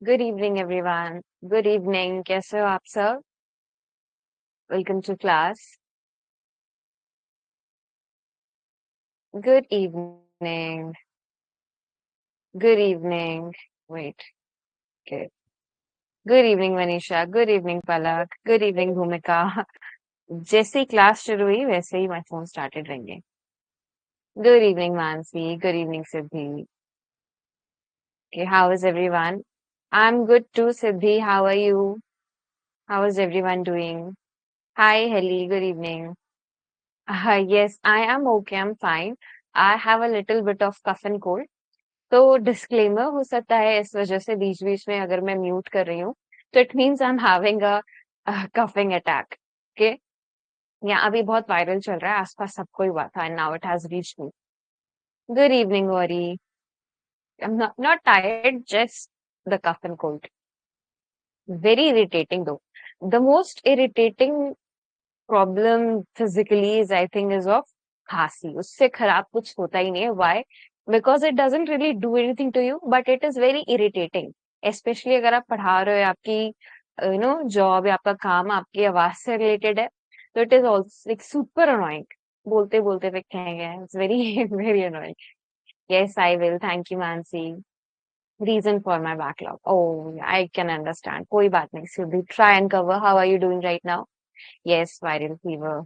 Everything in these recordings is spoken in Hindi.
Good evening everyone. Good evening, कैसे हो आप सब? Welcome to class. Good evening. Good evening. Wait. Good. Good evening Manisha, good evening Palak, good evening Bhumika. जैसे ही क्लास शुरू हुई वैसे ही my phone started ringing. Good evening Manasi, good evening Siddhi. Okay, how is everyone? I'm good too, Siddhi. How are you? How is everyone doing? Hi, Helly. Good evening. Yes, I am okay. I'm fine. I have a little bit of cough and cold. तो डिस्क्लेमर हो सकता है इस वजह से बीच बीच में अगर मैं म्यूट कर रही हूँ तो it means I am having a coughing attack. Okay. या अभी बहुत वायरल चल रहा है, आसपास सबको ही हुआ था and now it has reached me. Good evening वरी। I am not tired, just the cough and cold. Very irritating though. The most irritating problem physically is I think is of खांसी। उससे खराब कुछ होता ही नहीं है। Why? Because it doesn't really do anything to you but it is very irritating. Specially अगर आप पढ़ा रहे हो या आपकी जॉब या आपका काम आपकी आवाज से रिलेटेड है तो it is also like super annoying. बोलते बोलते पे कहेंगे it's very very annoying. Yes I will, thank you Manasi. Reason for my backlog, oh I can understand. कोई बात नहीं Siddhi, try and cover. How are you doing right now? Yes, viral fever.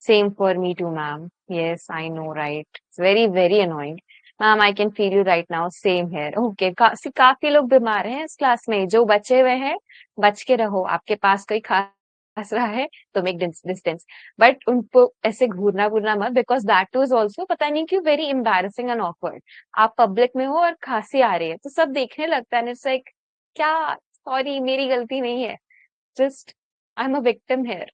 Same for me too, ma'am. Yes, I know, right? It's very, very annoying. Ma'am, I can feel you right now. Same here. Okay, काफी लोग बीमार हैं इस क्लास में। जो बचे हुए हैं, बच के रहो। आपके पास कोई खास रहा है तो मेक डिस्टेंस, बट उनको ऐसे घूरना घूरना मत, बिकॉज दैट इज ऑल्सो पता नहीं क्यों वेरी एम्बैरेसिंग एंड ऑकवर्ड। आप पब्लिक में हो और खांसी आ रही है तो सब देखने लगता है, इट्स लाइक क्या? सॉरी, मेरी गलती नहीं है। Just I am a victim here.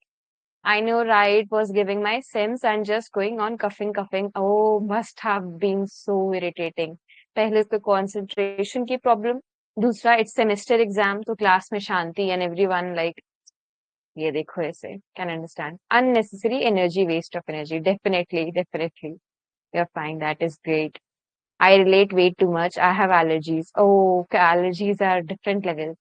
I know, right? Was giving my Sims and just going on coughing, coughing. Oh, must have been so irritating. पहले तो concentration की problem, दूसरा it's semester exam तो क्लास में शांति and everyone like ये देखो ऐसे can understand unnecessary energy waste of energy. Definitely, definitely. You're fine. That is great. I relate way too much. I have allergies. Oh, okay, allergies are different level.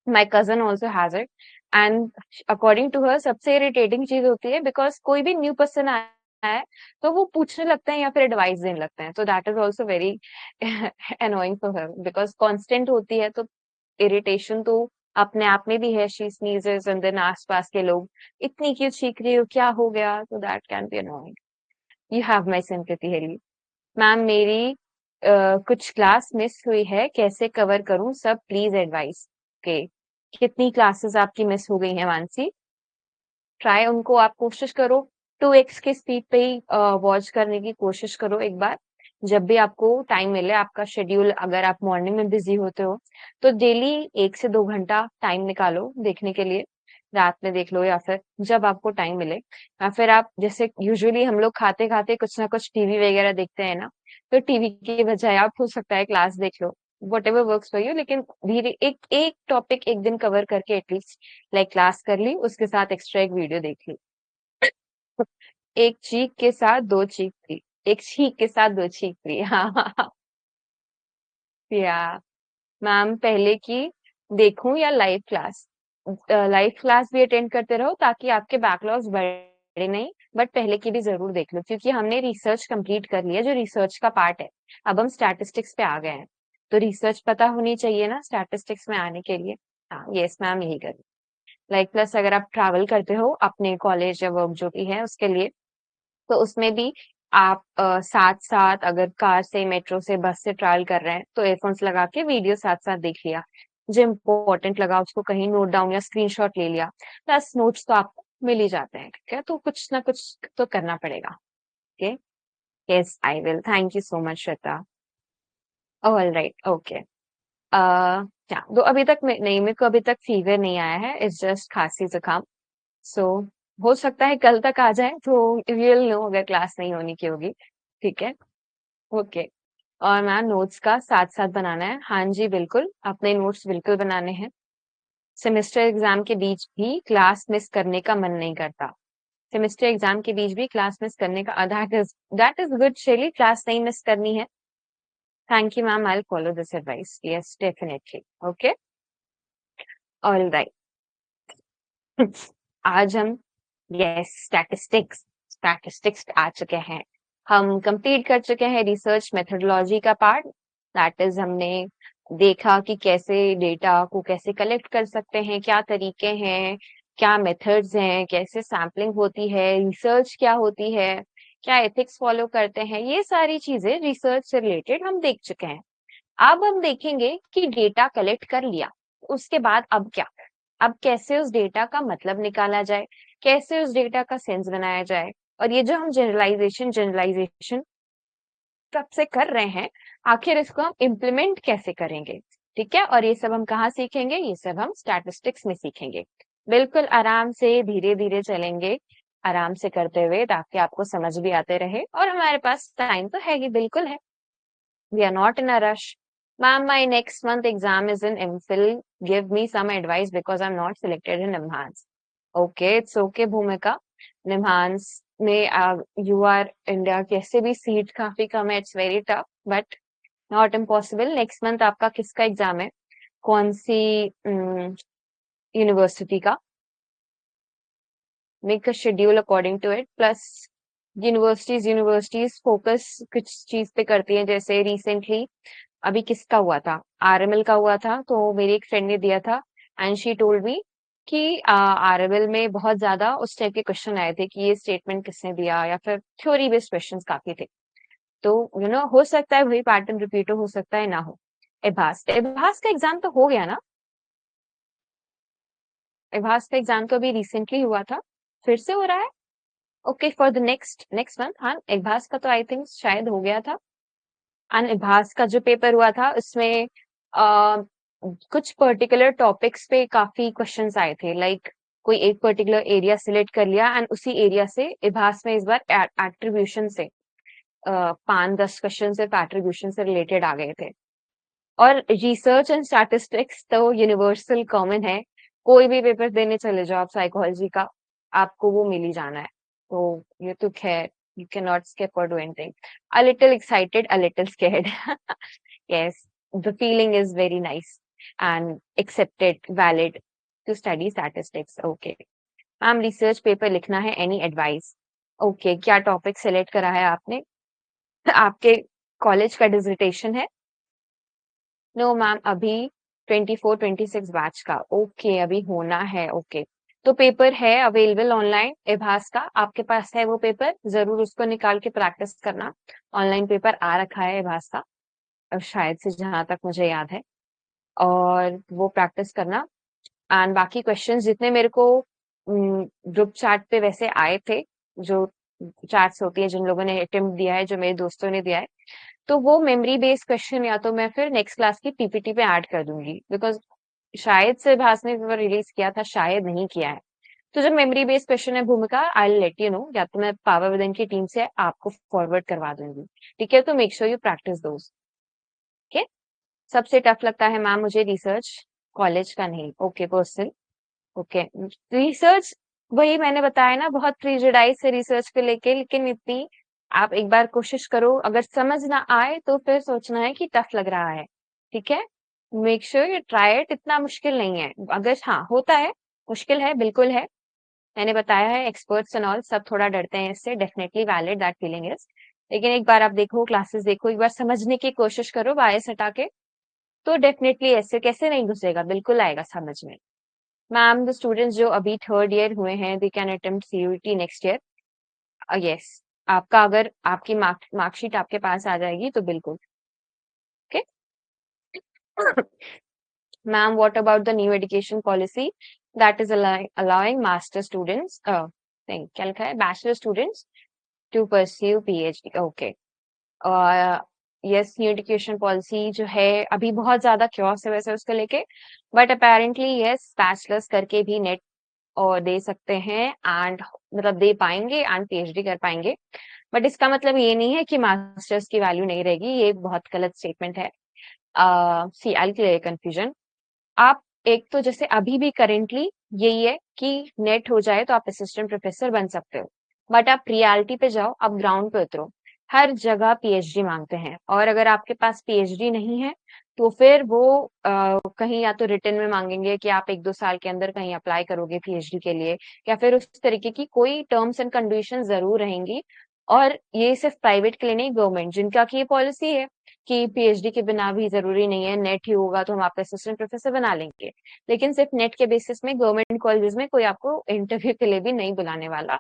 My cousin also has it and according to her सबसे irritating चीज होती है बिकॉज कोई भी न्यू पर्सन आया है तो वो पूछने लगते हैं या फिर एडवाइस देने लगते हैं, तो that is also very annoying for her because constant होती है तो इरिटेशन तो अपने आप में भी है। शी स्नीजेस एंड देन आसपास के लोग इतनी क्यों चीख रही हो, क्या हो गया, तो that can be annoying. You have my sympathy Haley. Ma'am मेरी कुछ क्लास मिस हुई है, कैसे कवर करूं सब, प्लीज एडवाइस। ओके, कितनी क्लासेस आपकी मिस हो गई हैं मानसी? ट्राई उनको आप कोशिश करो 2x की स्पीड पे ही वॉच करने की कोशिश करो एक बार। जब भी आपको टाइम मिले, आपका शेड्यूल अगर आप मॉर्निंग में बिजी होते हो तो डेली 1 से 2 घंटा टाइम निकालो देखने के लिए। रात में देख लो या फिर जब आपको टाइम मिले, या फिर आप जैसे यूजुअली हम लोग खाते खाते कुछ ना कुछ टीवी वगैरह देखते हैं ना, तो टीवी की बजाय आप हो सकता है क्लास देख लो। Whatever works for you, लेकिन धीरे एक एक टॉपिक एक दिन कवर करके एटलीस्ट लाइक क्लास कर ली, उसके साथ एक्स्ट्रा एक वीडियो देख ली। एक चीख के साथ दो चीख थी। एक छींक के साथ दो चीख थी। हाँ। या मैम पहले की देखूं या लाइव क्लास? लाइव क्लास भी अटेंड करते रहो ताकि आपके बैकलॉग्स बढ़े नहीं, बट पहले की भी जरूर देख लो क्योंकि हमने रिसर्च कंप्लीट कर लिया जो रिसर्च का पार्ट है। अब हम स्टैटिस्टिक्स पे आ गए हैं तो रिसर्च पता होनी चाहिए ना स्टैटिस्टिक्स में आने के लिए। हाँ यस मैम, यही करें। लाइक प्लस अगर आप ट्रैवल करते हो अपने कॉलेज या वर्क जो भी है उसके लिए, तो उसमें भी आप साथ साथ अगर कार से, मेट्रो से, बस से ट्रैवल कर रहे हैं तो एयरफोन्स लगा के वीडियो साथ साथ देख लिया। जो इम्पोर्टेंट लगा उसको कहीं नोट डाउन या स्क्रीनशॉट ले लिया। प्लस नोट्स तो आपको मिल ही जाते हैं, ठीक है, तो कुछ ना कुछ तो करना पड़ेगा। Okay. Yes I will, thank you so much Shweta. All right, okay. क्या तो अभी तक नहीं, मेरे को अभी तक फीवर नहीं आया है, इट्स जस्ट खांसी जुकाम। सो हो सकता है कल तक आ जाए तो विल नो अगर क्लास नहीं होने की होगी। ठीक है। ओके। और मैम नोट्स का साथ साथ बनाना है? हाँ जी बिल्कुल, अपने नोट्स बिल्कुल बनाने हैं। सेमेस्टर एग्जाम के बीच भी क्लास मिस करने का मन नहीं करता। सेमेस्टर एग्जाम के बीच भी क्लास मिस करने का, दैट इज गुड शैली, क्लास नहीं मिस करनी है। Thank you ma'am, I will follow this advice, yes definitely. Okay. All right. आज हम यस स्टैटिस्टिक्स आ चुके हैं। हम कंप्लीट कर चुके हैं रिसर्च मेथोडोलॉजी का पार्ट। दैट इज हमने देखा कि कैसे डेटा को कैसे कलेक्ट कर सकते हैं, क्या तरीके हैं, क्या मेथड्स हैं, कैसे सैम्पलिंग होती है, रिसर्च क्या होती है, क्या एथिक्स फॉलो करते हैं, ये सारी चीजें रिसर्च से रिलेटेड हम देख चुके हैं। अब हम देखेंगे कि डेटा कलेक्ट कर लिया, उसके बाद अब क्या, अब कैसे उस डेटा का मतलब निकाला जाए, कैसे उस डेटा का सेंस बनाया जाए, और ये जो हम जनरलाइजेशन कब से कर रहे हैं, आखिर इसको हम इम्प्लीमेंट कैसे करेंगे। ठीक है, और ये सब हम कहाँ सीखेंगे, ये सब हम स्टैटिस्टिक्स में सीखेंगे। बिल्कुल आराम से धीरे धीरे चलेंगे, आराम से करते हुए, ताकि आपको समझ भी आते रहे, और हमारे पास टाइम तो है ही, बिल्कुल है। We are not in a rush. Ma'am, my next month exam is in MPhil. Give me some advice because I'm not selected in NIMHANS. Okay, it's okay, Bhumika. NIMHANS में you are India कैसे भी सीट काफी कम है, it's very tough, but not impossible. Next month आपका किसका एग्जाम है, कौन सी यूनिवर्सिटी का? Make a schedule according to it. Plus universities focus कुछ चीज पे करती हैं, जैसे रिसेंटली अभी किसका हुआ था, आरएमएल का हुआ था, तो मेरी एक फ्रेंड ने दिया था एंड शी टोल्ड मी कि आरएमएल में बहुत ज्यादा उस टाइप के क्वेश्चन आए थे कि ये स्टेटमेंट किसने दिया, या फिर थ्योरी बेस्ड क्वेश्चंस काफी थे। तो हो सकता है वही पैटर्न रिपीट हो सकता है ना हो। एभास का एग्जाम तो हो गया ना? एभास का एग्जाम तो अभी रिसेंटली हुआ था, फिर से हो रहा है? Okay, for the next month. हाँ, एभास का तो आई थिंक शायद हो गया था। अनभास का जो पेपर हुआ था उसमें कुछ पर्टिकुलर टॉपिक्स पे काफी क्वेश्चंस आए थे, लाइक कोई एक पर्टिकुलर एरिया सिलेक्ट कर लिया एंड उसी एरिया से इभास में इस बार एट्रीब्यूशन से 5-10 क्वेश्चन सिर्फ एट्रीब्यूशन से रिलेटेड आ गए थे। और रिसर्च एंड स्टैटिस्टिक्स तो यूनिवर्सल कॉमन है, कोई भी पेपर देने चले जाओ आप साइकोलॉजी का, आपको वो मिल ही जाना है। तो ये तो खैर, you cannot skip or do anything. A little excited, a little scared. Yes, the feeling is very nice and accepted, valid to study statistics. Okay. Ma'am research paper लिखना है, एनी एडवाइस? ओके, क्या टॉपिक सेलेक्ट करा है आपने? आपके कॉलेज का डिसर्टेशन है? नो मैम, अभी 24-26 बैच का। ओके, अभी होना है। ओके, तो पेपर है अवेलेबल ऑनलाइन एभास का, आपके पास है वो पेपर, जरूर उसको निकाल के प्रैक्टिस करना। ऑनलाइन पेपर आ रखा है एभास का, अब शायद से, जहां तक मुझे याद है, और वो प्रैक्टिस करना। एंड बाकी क्वेश्चंस जितने मेरे को ग्रुप चैट पे वैसे आए थे, जो चैट्स होती है जिन लोगों ने अटेम्प्ट दिया है, जो मेरे दोस्तों ने दिया है, तो वो मेमोरी बेस्ड क्वेश्चन या तो मैं फिर नेक्स्ट क्लास की पीपीटी पे ऐड कर दूंगी, बिकॉज शायद से भास ने पेपर रिलीज किया था, शायद नहीं किया है। तो जो मेमोरी बेस्ड क्वेश्चन है भूमिका, आई लेट यू नो, या तो मैं पावर विदन की टीम से आपको फॉरवर्ड करवा दूंगी। ठीक है, तो make sure you practice those. Okay, सबसे टफ लगता है मैम मुझे रिसर्च, कॉलेज का नहीं। Okay, personal. ओके, रिसर्च वही मैंने बताया ना, बहुत प्रिजुडाइज है रिसर्च को लेके, लेकिन इतनी आप एक बार कोशिश करो, अगर समझ ना आए तो फिर सोचना है कि टफ लग रहा है। ठीक है, make sure you try it, इतना मुश्किल नहीं है। अगर हाँ होता है, मुश्किल है, बिल्कुल है, मैंने बताया है, एक्सपर्ट्स एंड ऑल सब थोड़ा डरते हैं इससे, definitely valid that feeling is. लेकिन एक बार आप देखो, क्लासेस देखो, एक बार समझने की कोशिश करो बायस हटा के, तो डेफिनेटली ऐसे कैसे नहीं घुसेगा, बिल्कुल आएगा समझ में। मैम द स्टूडेंट्स जो अभी थर्ड ईयर हुए हैं, they can attempt CUET next year. Yes, आपका अगर आपकी मार्कशीट आपके पास आ जाएगी तो बिल्कुल। Okay ma'am, what about the new education policy that is allowing master students, नहीं क्या लिखा है, bachelor students to pursue PhD? Okay, yes, new education policy जो है अभी बहुत ज्यादा क्योस है वैसे उसको लेके, बट अपेरेंटली यस, बैचलर्स करके भी नेट और दे सकते हैं, एंड मतलब दे पाएंगे एंड पीएचडी कर पाएंगे। बट इसका मतलब ये नहीं है कि मास्टर्स की वैल्यू नहीं रहेगी, ये बहुत गलत स्टेटमेंट है। सी आई क्लियर कंफ्यूजन। आप एक तो जैसे अभी भी करेंटली यही है कि नेट हो जाए तो आप असिस्टेंट प्रोफेसर बन सकते हो, बट आप रियलिटी पे जाओ, आप ग्राउंड पे उतरो, हर जगह पीएचडी मांगते हैं, और अगर आपके पास पीएचडी नहीं है तो फिर वो कहीं या तो रिटन में मांगेंगे कि आप 1-2 साल के अंदर कहीं अप्लाई करोगे पीएचडी के लिए, या फिर उस तरीके की कोई टर्म्स एंड कंडीशन ज़रूर रहेंगी। और ये सिर्फ प्राइवेट के लिए नहीं, गवर्नमेंट जिनका की ये पॉलिसी है कि पीएचडी के बिना भी ज़रूरी नहीं है, नेट ही होगा तो हम आपको असिस्टेंट प्रोफेसर बना लेंगे। लेकिन सिर्फ नेट के बेसिस में गवर्नमेंट कॉलेजेस में कोई आपको इंटरव्यू के लिए भी नहीं बुलाने वाला,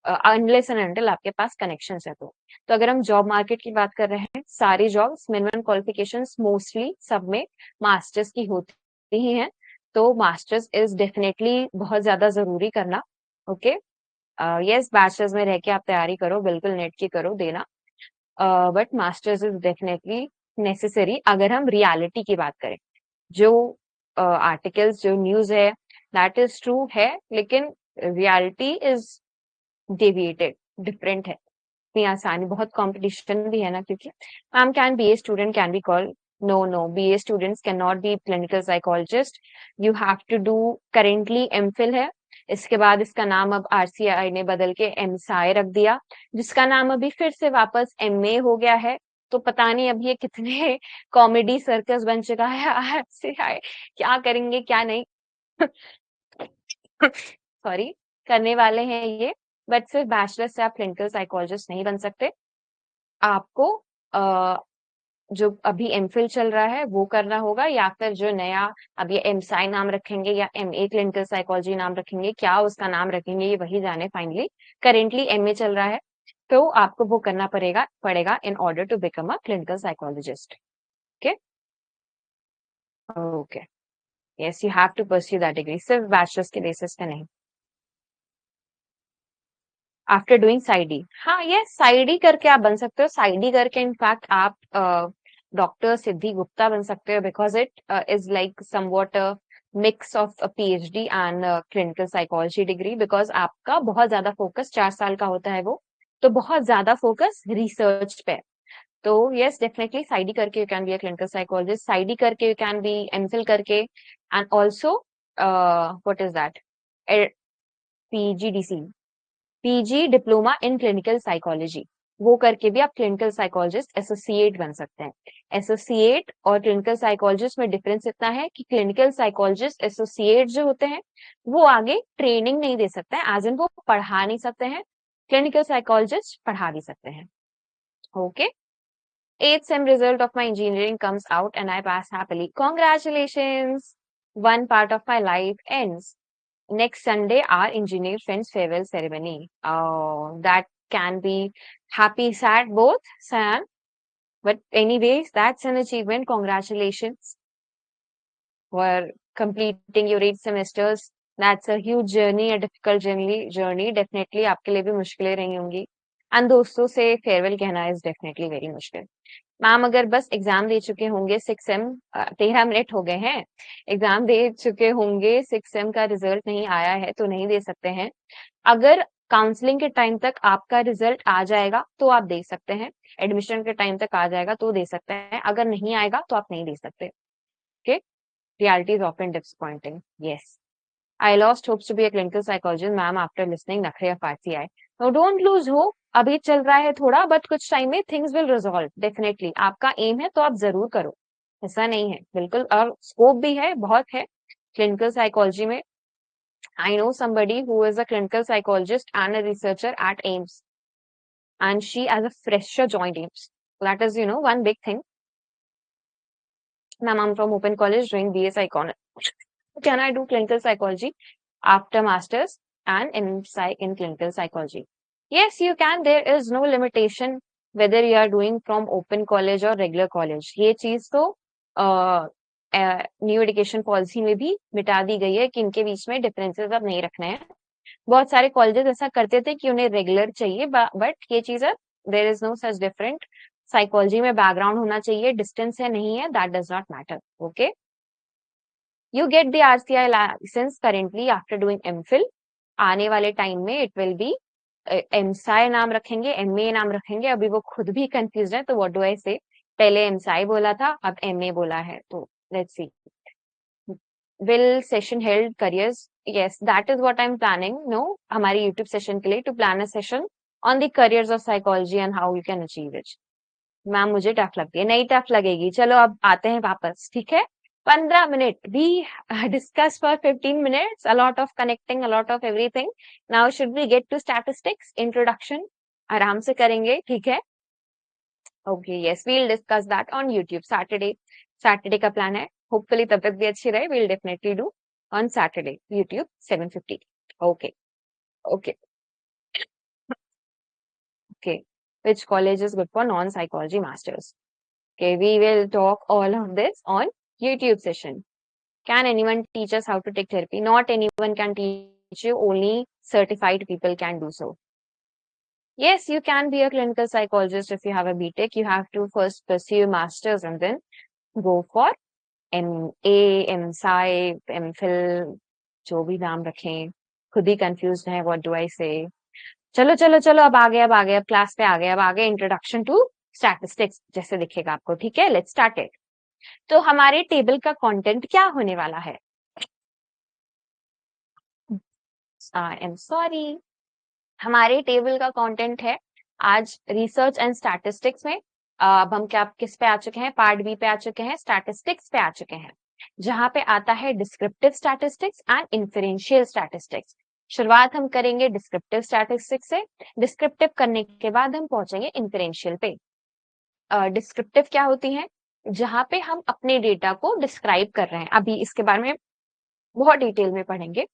अनलेस एंड अनटिल आपके पास कनेक्शंस है तो। तो अगर हम जॉब मार्केट की बात कर रहे हैं, सारी जॉब्स मिनिमम क्वालिफिकेशंस मोस्टली सब में मास्टर्स की होती ही हैं। तो मास्टर्स इज डेफिनेटली बहुत ज़्यादा ज़रूरी करना। ओके, यस बैचलर्स में रह के आप तैयारी करो, बिल्कुल नेट की करो देना, but masters is definitely necessary अगर हम रियलिटी की बात करें। जो आर्टिकल्स जो न्यूज़ है दैट इज ट्रू है, लेकिन रियलिटी इज डेविएटेड, डिफरेंट है। इतनी आसानी, बहुत कंपटीशन भी है ना, क्योंकि ma'am can BA student can be called, no no, BA students can not be clinical psychologist. You have to do, currently MPhil है, इसके बाद इसका नाम अब आरसीआई ने बदल के एमसाई रख दिया, जिसका नाम अभी फिर से वापस एमए हो गया है। तो पता नहीं अब ये कितने कॉमेडी सर्कस बन चुका है आरसीआई, क्या करेंगे क्या नहीं सॉरी, करने वाले हैं ये। बट सिर्फ बैचलर से आप क्लिनिकल साइकोलॉजिस्ट नहीं बन सकते, आपको जो अभी एमफिल चल रहा है वो करना होगा, या फिर जो नया अब ये एमसाई नाम रखेंगे या एमए क्लिनिकल साइकोलॉजी नाम रखेंगे, क्या उसका नाम रखेंगे ये वही जाने फाइनली। करेंटली एमए चल रहा है, तो आपको वो करना पड़ेगा in order to become a clinical psychologist. Okay, okay, yes, you have to pursue that degree, सिर्फ बैचलर्स के बेसिस पे नहीं। आफ्टर डूइंग साइडी, हाँ ये साइडी करके आप बन सकते हो, साइडी करके इनफैक्ट आप डॉक्टर सिद्धि गुप्ता बन सकते हो, because it is like somewhat mix of PhD and clinical psychology degree, because आपका बहुत ज्यादा फोकस 4 साल का होता है वो, तो बहुत ज्यादा फोकस रिसर्च पे है। तो यस डेफिनेटली साइडी करके you can be a clinical psychologist, PsyD करके यू कैन बी एमफिल करके, and also what is that, PGDC, PG diploma in clinical psychology, वो करके भी आप क्लिनिकल साइकोलॉजिस्ट एसोसिएट बन सकते हैं। एसोसिएट और क्लिनिकल साइकोलॉजिस्ट में डिफरेंस इतना है कि क्लिनिकल साइकोलॉजिस्ट एसोसिएट जो होते हैं वो आगे ट्रेनिंग नहीं दे सकते हैं, एज इन वो पढ़ा नहीं सकते हैं, क्लिनिकल साइकोलॉजिस्ट पढ़ा भी सकते हैं। Okay, 8th sem result of my engineering comes out and I pass happily. Congratulations! One part of my life ends. Next Sunday, our engineer friends farewell ceremony. Oh, that can be happy, sad, both, Sayan. But anyways, that's an achievement. Congratulations for completing your 8 semesters. That's a huge journey, a difficult journey. Definitely आपके लिए भी मुश्किलें रही होंगी. And दोस्तों से farewell कहना is definitely very मुश्किल. मैम अगर बस एग्जाम दे चुके होंगे 6M, 13 मिनट हो गए हैं, एग्जाम दे चुके होंगे 6M का रिजल्ट नहीं आया है तो नहीं दे सकते हैं। अगर काउंसलिंग के टाइम तक आपका रिजल्ट आ जाएगा तो आप दे सकते हैं, एडमिशन के टाइम तक आ जाएगा तो दे सकते हैं, अगर नहीं आएगा तो आप नहीं दे सकते। Okay, reality is often disappointing, yes. I lost hopes to be a clinical psychologist, ma'am, after listening नखरे of RCI. No, don't lose hope. अभी चल रहा है थोड़ा, बट कुछ टाइम में थिंग्स विल रिजॉल्व डेफिनेटली। आपका एम है तो आप जरूर करो, ऐसा नहीं है, बिल्कुल, और स्कोप भी है, बहुत है क्लिनिकल साइकोलॉजी में। I know somebody who is a clinical psychologist and a researcher at AIMS, and she as a fresher joined AIMS. That is, one big thing. Ma'am, I'm from Open College doing BA Psychology. Can I do clinical psychology after masters and in clinical psychology? Yes, you can. There is no limitation whether you are doing from open college or regular college. ये चीज तो न्यू एजुकेशन पॉलिसी में भी मिटा दी गई है कि इनके बीच में डिफरेंसेस अब नहीं रखने हैं। बहुत सारे कॉलेजेस ऐसा करते थे कि उन्हें रेगुलर चाहिए, बट ये चीज है, there is no such different. Psychology में बैकग्राउंड होना चाहिए, डिस्टेंस है नहीं है, that does not matter. Okay, you get the RCI license currently after doing MPhil. आने वाले टाइम में इट विल बी एमसाई नाम रखेंगे, एमए नाम रखेंगे, अभी वो खुद भी कंफ्यूज है, तो व्हाट डू आई से, पहले एमसाई बोला था अब एमए बोला है, तो let's see. Will session held careers, yes that is what I am planning, no, हमारी यूट्यूब सेशन के लिए to plan a session on the careers of psychology and how you can achieve it. Ma'am मुझे टफ लगती है, नहीं टफ लगेगी, चलो अब आते हैं वापस, ठीक है। 15 minute we discuss for 15 minutes, a lot of connecting, a lot of everything. Now should we get to statistics introduction? आराम से करेंगे, ठीक है। Okay yes, we'll discuss that on YouTube Saturday. Saturday का प्लान है, होपफुली तबियत भी अच्छी रहे, we'll definitely do on Saturday YouTube 7:50। Okay okay okay. Which college is good for non-psychology masters? Okay, we will talk all of this on YouTube session. Can anyone teach us how to take therapy? Not anyone can teach you, only certified people can do so. Yes, you can be a clinical psychologist if you have a BTech. You have to first pursue masters and then go for MA, MSci, MPhil, जो भी नाम रखें, खुद ही कंफ्यूज है, what do I say? चलो चलो चलो, अब आ गए, अब क्लास पे आ गए, अब आ गए इंट्रोडक्शन टू स्टैटिस्टिक्स जैसे दिखेगा आपको, ठीक है। Let's start it. तो हमारे टेबल का कंटेंट क्या होने वाला है? आई एम सॉरी, हमारे टेबल का कंटेंट है आज रिसर्च एंड स्टैटिस्टिक्स में। अब हम क्या किस पे आ चुके हैं? पार्ट बी पे आ चुके हैं, स्टैटिस्टिक्स पे आ चुके हैं, जहां पे आता है descriptive statistics and inferential statistics. शुरुआत हम करेंगे डिस्क्रिप्टिव स्टैटिस्टिक्स से, डिस्क्रिप्टिव करने के बाद हम पहुंचेंगे इन्फरेंशियल पे। डिस्क्रिप्टिव क्या होती है? जहां पे हम अपने डेटा को डिस्क्राइब कर रहे हैं, अभी इसके बारे में बहुत डिटेल में पढ़ेंगे।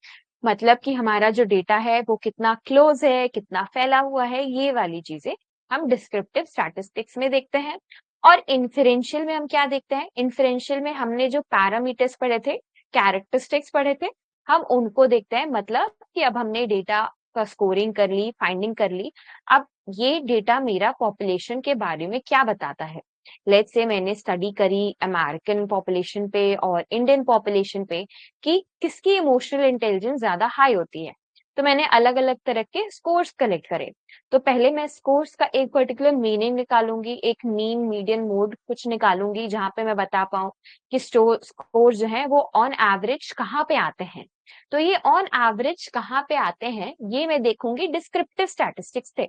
मतलब कि हमारा जो डेटा है वो कितना क्लोज है, कितना फैला हुआ है, ये वाली चीजें हम डिस्क्रिप्टिव स्टैटिस्टिक्स में देखते हैं। और इन्फरेंशियल में हम क्या देखते हैं? इन्फरेंशियल में हमने जो पैरामीटर्स पढ़े थे, कैरेक्टरिस्टिक्स पढ़े थे, हम उनको देखते हैं। मतलब कि अब हमने डेटा का स्कोरिंग कर ली, फाइंडिंग कर ली, अब ये डेटा मेरा पॉपुलेशन के बारे में क्या बताता है। लेट्स से मैंने स्टडी करी अमेरिकन पॉपुलेशन पे और इंडियन पॉपुलेशन पे कि किसकी इमोशनल इंटेलिजेंस ज्यादा हाई होती है, तो मैंने अलग अलग तरह के स्कोर्स कलेक्ट करे। तो पहले मैं स्कोर्स का एक पर्टिकुलर मीनिंग निकालूंगी, एक मीन मीडियन मोड कुछ निकालूंगी, जहां पे मैं बता पाऊं कि स्कोर जो है वो ऑन एवरेज कहाँ पे आते हैं। तो ये ऑन एवरेज कहाँ पे आते हैं ये मैं देखूंगी डिस्क्रिप्टिव स्टैटिस्टिक्स से।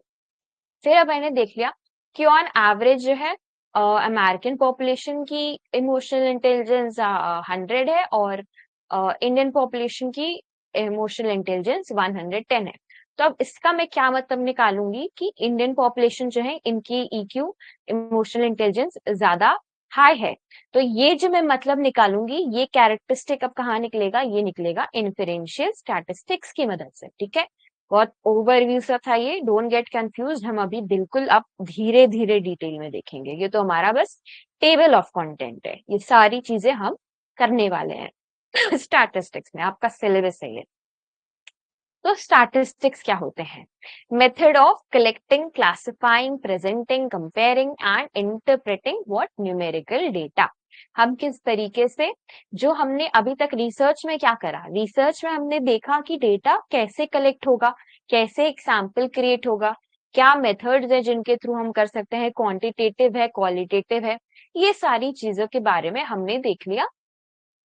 फिर अब मैंने देख लिया कि ऑन एवरेज जो है अमेरिकन पॉपुलेशन की इमोशनल इंटेलिजेंस 100 है और इंडियन पॉपुलेशन की इमोशनल इंटेलिजेंस 110 है। तो अब इसका मैं क्या मतलब निकालूंगी कि इंडियन पॉपुलेशन जो है इनकी ईक्यू इमोशनल इंटेलिजेंस ज्यादा हाई है। तो ये जो मैं मतलब निकालूंगी, ये कैरेक्टरिस्टिक अब कहाँ निकलेगा? ये निकलेगा इन्फरेंशियल स्टैटिस्टिक्स की मदद से, ठीक है। बहुत ओवरव्यू सा था ये, डोंट गेट कंफ्यूज। हम अभी बिल्कुल अब धीरे धीरे डिटेल में देखेंगे, ये तो हमारा बस टेबल ऑफ कंटेंट है, ये सारी चीजें हम करने वाले हैं स्टैटिस्टिक्स में, आपका सिलेबस है ये। तो स्टैटिस्टिक्स क्या होते हैं? Method of collecting, classifying, presenting, comparing and interpreting what numerical data. हम किस तरीके से, जो हमने अभी तक रिसर्च में क्या करा, रिसर्च में हमने देखा कि डेटा कैसे कलेक्ट होगा, कैसे एक सैंपल क्रिएट होगा, क्या मेथड्स है जिनके थ्रू हम कर सकते हैं, क्वांटिटेटिव है, क्वालिटेटिव है, ये सारी चीजों के बारे में हमने देख लिया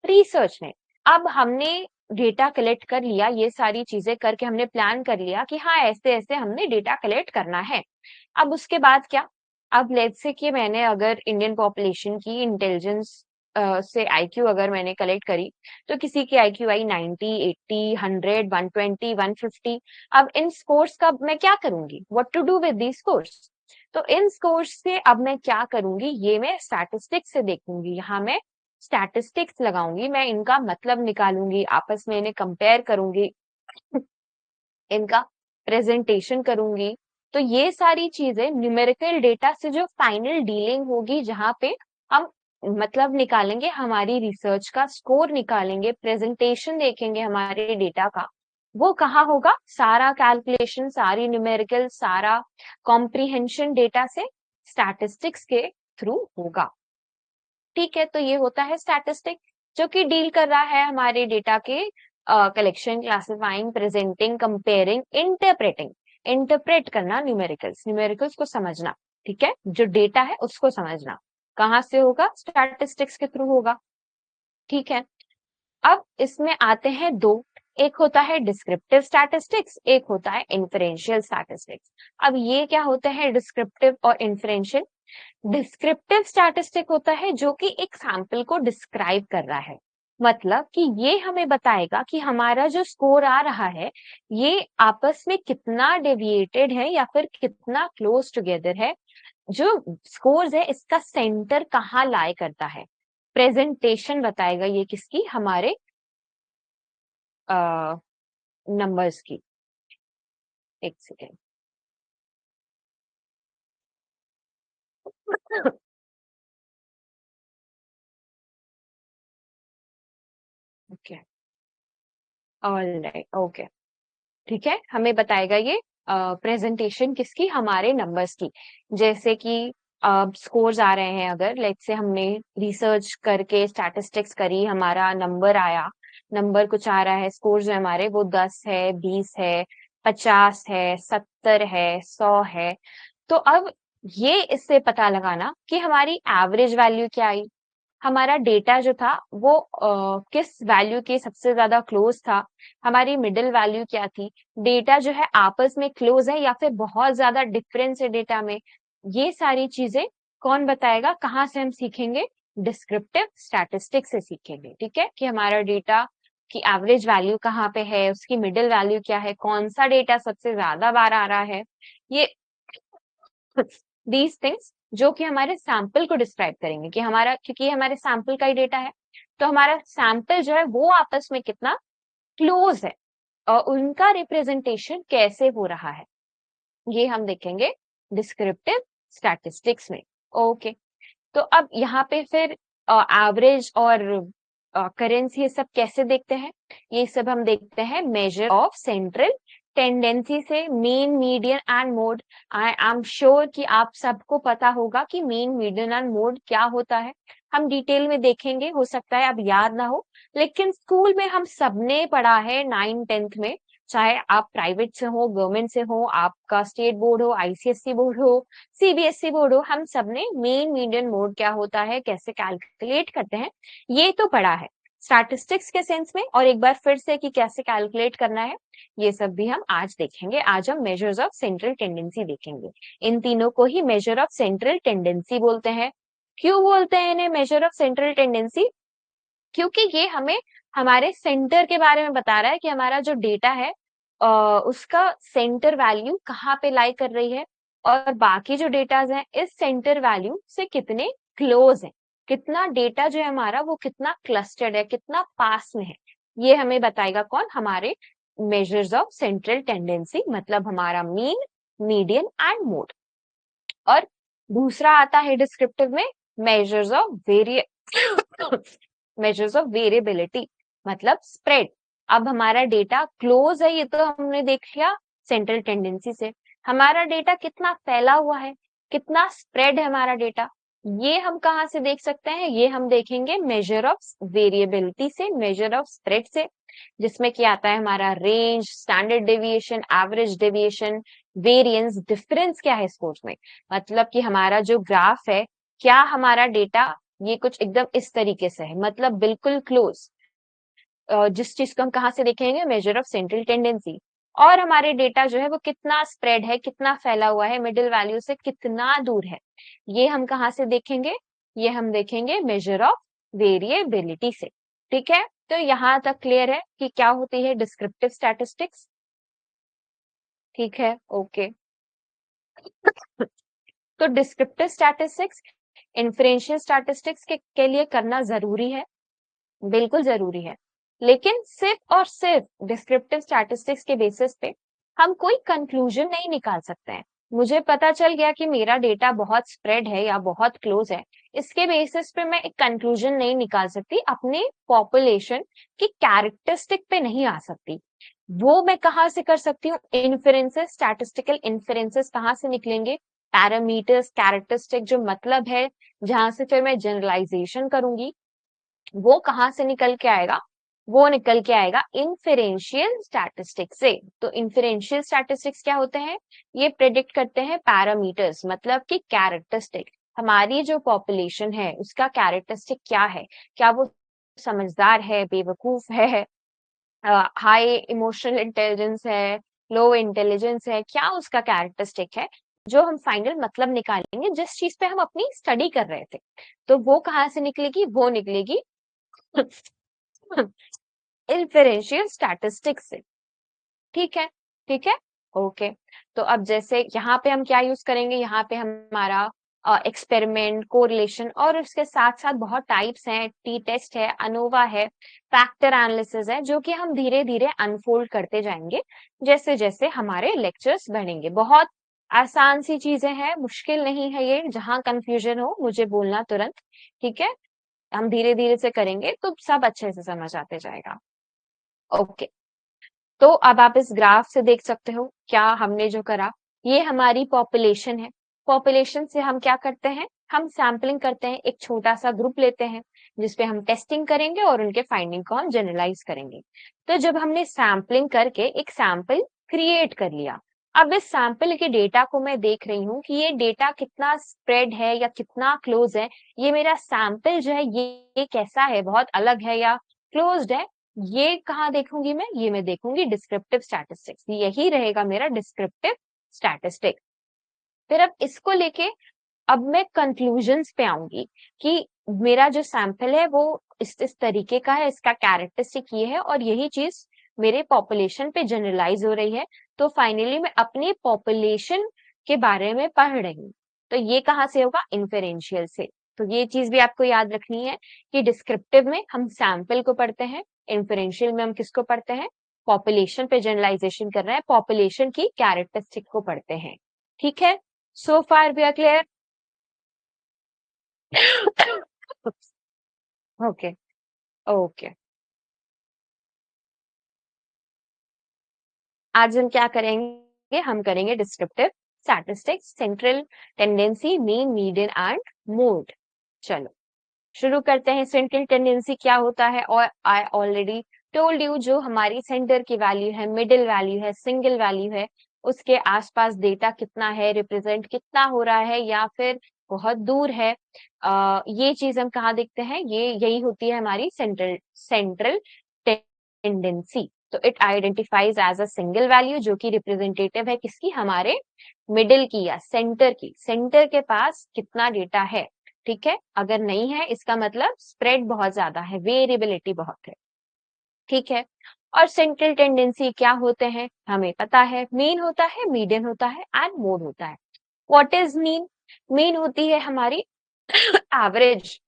रिसर्च में। अब हमने डेटा कलेक्ट कर लिया, ये सारी चीजें करके हमने प्लान कर लिया कि हाँ ऐसे ऐसे हमने डेटा कलेक्ट करना है। अब उसके बाद क्या? अब लेट्स से कि मैंने अगर इंडियन पॉपुलेशन की इंटेलिजेंस से आईक्यू अगर मैंने कलेक्ट करी, तो किसी की आईक्यू आई 90, 80, 100, 120, 150। अब इन स्कोर्स का मैं क्या करूंगी? What to do with these scores? तो इन स्कोर्स से अब मैं क्या करूंगी, ये मैं स्टैटिस्टिक्स से देखूंगी। यहाँ मैं स्टैटिस्टिक्स लगाऊंगी, मैं इनका मतलब निकालूंगी, आपस में इन्हें कंपेयर करूंगी, इनका प्रेजेंटेशन करूंगी। तो ये सारी चीजें न्यूमेरिकल डेटा से जो फाइनल डीलिंग होगी, जहां पे हम मतलब निकालेंगे हमारी रिसर्च का स्कोर, निकालेंगे प्रेजेंटेशन देखेंगे हमारे डेटा का, वो कहाँ होगा? सारा कैलकुलेशन, सारी न्यूमेरिकल, सारा कॉम्प्रिहेंशन डेटा से स्टैटिस्टिक्स के थ्रू होगा, ठीक है। तो ये होता है स्टैटिस्टिक, जो कि डील कर रहा है हमारे डेटा के collection, classifying, presenting, comparing, interpreting. Interpret करना न्यूमेरिकल्स, न्यूमेरिकल्स को समझना, ठीक है, जो डेटा है उसको समझना। कहाँ से होगा? स्टैटिस्टिक्स के थ्रू होगा, ठीक है। अब इसमें आते हैं दो, एक होता है डिस्क्रिप्टिव स्टैटिस्टिक्स, एक होता है इन्फरेंशियल स्टैटिस्टिक्स। अब ये क्या होते हैं डिस्क्रिप्टिव और इन्फरेंशियल? डिस्क्रिप्टिव स्टैटिस्टिक होता है जो कि एक सैंपल को डिस्क्राइब कर रहा है, मतलब कि ये हमें बताएगा कि हमारा जो स्कोर आ रहा है ये आपस में कितना डेविएटेड है या फिर कितना क्लोज टुगेदर है। जो स्कोर्स है इसका सेंटर कहाँ लाई करता है, प्रेजेंटेशन बताएगा ये किसकी, हमारे नंबर्स की। एक सेकेंड। ओके, ऑलराइट, ओके, ठीक है, हमें बताएगा ये प्रेजेंटेशन किसकी, हमारे नंबर्स की। जैसे कि स्कोर्स आ रहे हैं, अगर लेट्स से हमने रिसर्च करके स्टैटिस्टिक्स करी, हमारा नंबर आया, नंबर कुछ आ रहा है, स्कोर्स जो हमारे वो 10 है, 20 है, 50 है, 70 है, 100 है। तो अब ये इससे पता लगाना कि हमारी एवरेज वैल्यू क्या आई, हमारा डेटा जो था वो किस वैल्यू के सबसे ज्यादा क्लोज था, हमारी मिडिल वैल्यू क्या थी, डेटा जो है आपस में क्लोज है या फिर बहुत ज्यादा डिफरेंस है डेटा में। ये सारी चीजें कौन बताएगा, कहाँ से हम सीखेंगे, डिस्क्रिप्टिव स्टैटिस्टिक्स से सीखेंगे। ठीक है, कि हमारा डेटा की एवरेज वैल्यू कहाँ पे है, उसकी मिडिल वैल्यू क्या है, कौन सा डेटा सबसे ज्यादा बार आ रहा है, ये दीज थिंग्स जो कि हमारे सैंपल को डिस्क्राइब करेंगे कि हमारा, क्योंकि हमारे सैंपल का ही डेटा है, तो हमारा सैंपल जो है वो आपस में कितना क्लोज है और उनका रिप्रेजेंटेशन कैसे हो रहा है, ये हम देखेंगे डिस्क्रिप्टिव स्टैटिस्टिक्स में। ओके, तो अब यहाँ पे फिर एवरेज और करेंसी ये सब कैसे देखते हैं, ये सब हम देखते हैं मेजर ऑफ सेंट्रल टेंडेंसी से, mean, median and mode. I am sure कि आप सबको पता होगा कि मीन, मीडियन एंड मोड क्या होता है, हम डिटेल में देखेंगे, हो सकता है अब याद ना हो, लेकिन स्कूल में हम सबने पढ़ा है 9th-10th में, चाहे आप प्राइवेट से हो, गवर्नमेंट से हो, आपका स्टेट बोर्ड हो, आईसीएसई बोर्ड हो, सीबीएसई बोर्ड हो, हम सबने मेन, मीडियन, मोड क्या होता है, कैसे कैलकुलेट करते हैं, ये तो पढ़ा है स्टैटिस्टिक्स के सेंस में। और एक बार फिर से कि कैसे कैलकुलेट करना है, ये सब भी हम आज देखेंगे। आज हम मेजर्स ऑफ सेंट्रल टेंडेंसी देखेंगे। इन तीनों को ही मेजर ऑफ सेंट्रल टेंडेंसी बोलते हैं। क्यों बोलते हैं इन्हें मेजर ऑफ सेंट्रल टेंडेंसी? क्योंकि ये हमें हमारे सेंटर के बारे में बता रहा है कि हमारा जो डेटा है उसका सेंटर वैल्यू कहाँ पे लाई कर रही है और बाकी जो डेटाज हैं इस सेंटर वैल्यू से कितने क्लोज है, कितना डेटा जो है हमारा वो कितना क्लस्टर्ड है, कितना पास में है, ये हमें बताएगा कौन, हमारे मेजर्स ऑफ सेंट्रल टेंडेंसी, मतलब हमारा मीन, मीडियन एंड मोड। और दूसरा आता है डिस्क्रिप्टिव में मेजर्स ऑफ वेरिए मेजर्स ऑफ वेरिएबिलिटी, मतलब स्प्रेड। अब हमारा डेटा क्लोज है ये तो हमने देख लिया सेंट्रल टेंडेंसी से, हमारा डेटा कितना फैला हुआ है, कितना स्प्रेड है हमारा डेटा, ये हम कहाँ से देख सकते हैं, ये हम देखेंगे मेजर ऑफ वेरिएबिलिटी से, मेजर ऑफ स्प्रेड से, जिसमें क्या आता है हमारा range, standard deviation, average deviation, variance, difference क्या है स्कोर्स में, मतलब कि हमारा जो ग्राफ है, क्या हमारा डेटा ये कुछ एकदम इस तरीके से है, मतलब बिल्कुल क्लोज, जिस चीज को हम कहाँ से देखेंगे, मेजर ऑफ सेंट्रल टेंडेंसी। और हमारे डेटा जो है वो कितना स्प्रेड है, कितना फैला हुआ है, मिडिल वैल्यू से कितना दूर है, ये हम कहाँ से देखेंगे, ये हम देखेंगे मेजर ऑफ वेरिएबिलिटी से। ठीक है, तो यहाँ तक क्लियर है कि क्या होती है डिस्क्रिप्टिव स्टैटिस्टिक्स। ठीक है, ओके। तो डिस्क्रिप्टिव स्टैटिस्टिक्स इन्फ्रेंशियल स्टैटिस्टिक्स के लिए करना जरूरी है, बिल्कुल जरूरी है, लेकिन सिर्फ और सिर्फ डिस्क्रिप्टिव स्टैटिस्टिक्स के बेसिस पे हम कोई कंक्लूजन नहीं निकाल सकते हैं। मुझे पता चल गया कि मेरा डेटा बहुत स्प्रेड है या बहुत क्लोज है, इसके बेसिस पे मैं एक कंक्लूजन नहीं निकाल सकती, अपने पॉपुलेशन की कैरेक्टरिस्टिक पे नहीं आ सकती। वो मैं कहाँ से कर सकती हूँ, इन्फेरेंसेस, स्टैटिस्टिकल इन्फेरेंसेस कहाँ से निकलेंगे, पैरामीटर्स, कैरेक्टरिस्टिक जो मतलब है, जहां से फिर मैं जनरलाइजेशन करूंगी, वो कहाँ से निकल के आएगा, वो निकल के आएगा इन्फेरेंशियल स्टैटिस्टिक्स से। तो इन्फेरेंशियल स्टैटिस्टिक्स क्या होते हैं, ये प्रेडिक्ट करते हैं पैरामीटर्स, मतलब कि कैरेक्टरिस्टिक, हमारी जो पॉपुलेशन है उसका कैरेक्टरिस्टिक क्या है, क्या वो समझदार है, बेवकूफ है, हाई इमोशनल इंटेलिजेंस है, लो इंटेलिजेंस है, क्या उसका कैरेक्टरिस्टिक है, जो हम फाइनल मतलब निकालेंगे जिस चीज पे हम अपनी स्टडी कर रहे थे। तो वो कहाँ से निकलेगी? वो निकलेगी इन्फेरेंशियल स्टैटिस्टिक्स से। ठीक है, ठीक है, ओके। तो अब जैसे यहाँ पे हम क्या यूज करेंगे, यहाँ पे हमारा एक्सपेरिमेंट, कोरिलेशन और उसके साथ साथ बहुत टाइप्स हैं, टी टेस्ट है, अनोवा है, फैक्टर एनालिसिस है, जो कि हम धीरे धीरे अनफोल्ड करते जाएंगे जैसे जैसे हमारे लेक्चर्स बढ़ेंगे। बहुत आसान सी चीजें हैं, मुश्किल नहीं है ये। जहां कंफ्यूजन हो मुझे बोलना तुरंत, ठीक है? हम धीरे धीरे से करेंगे तो सब अच्छे से समझ आते जाएगा। ओके, तो अब आप इस ग्राफ से देख सकते हो क्या हमने जो करा। ये हमारी पॉपुलेशन है। पॉपुलेशन से हम क्या करते हैं, हम सैम्पलिंग करते हैं, एक छोटा सा ग्रुप लेते हैं जिसपे हम टेस्टिंग करेंगे और उनके फाइंडिंग को हम जनरलाइज करेंगे। तो जब हमने सैम्पलिंग करके एक सैंपल क्रिएट कर लिया, अब इस सैंपल के डेटा को मैं देख रही हूँ कि ये डेटा कितना स्प्रेड है या कितना क्लोज है, ये मेरा सैंपल जो है ये कैसा है, बहुत अलग है या क्लोज्ड है, ये कहाँ देखूंगी मैं? ये मैं देखूंगी डिस्क्रिप्टिव स्टैटिस्टिक्स। यही रहेगा मेरा डिस्क्रिप्टिव स्टैटिस्टिक। फिर अब इसको लेके अब मैं कंक्लूजन्स पे आऊंगी कि मेरा जो सैंपल है वो इस तरीके का है, इसका कैरेक्टरिस्टिक ये है और यही चीज मेरे पॉपुलेशन पे जनरलाइज हो रही है। तो फाइनली मैं अपनी पॉपुलेशन के बारे में पढ़ रही हूँ। तो ये कहाँ से होगा? इन्फेरेंशियल से। तो ये चीज भी आपको याद रखनी है कि डिस्क्रिप्टिव में हम सैंपल को पढ़ते हैं, इन्फेरेंशियल में हम किसको पढ़ते हैं? पॉपुलेशन पे जनरलाइजेशन कर रहे हैं, पॉपुलेशन की कैरेक्टरिस्टिक को पढ़ते हैं। ठीक है, so far we are clear? Okay, okay. आज हम क्या करेंगे? हम करेंगे descriptive statistics, central tendency, mean, median and mode. चलो शुरू करते हैं। सेंट्रल टेंडेंसी क्या होता है? और आई ऑलरेडी टोल्ड यू, जो हमारी सेंटर की वैल्यू है, मिडिल वैल्यू है, सिंगल वैल्यू है, उसके आसपास डेटा कितना है, रिप्रेजेंट कितना हो रहा है या फिर बहुत दूर है, ये चीज हम कहाँ देखते हैं? ये यही होती है हमारी सेंट्रल सेंट्रल टेंडेंसी। तो it identifies as a single value जो कि रिप्रेजेंटेटिव है किसकी? हमारे मिडिल की या सेंटर की। सेंटर के पास कितना डेटा है, ठीक है? अगर नहीं है इसका मतलब स्प्रेड बहुत ज्यादा है, वेरिएबिलिटी बहुत है, ठीक है? और सेंट्रल टेंडेंसी क्या होते हैं हमें पता है, मीन होता है, मीडियन होता है एंड मोड होता है। What is mean? मीन होती है हमारी average.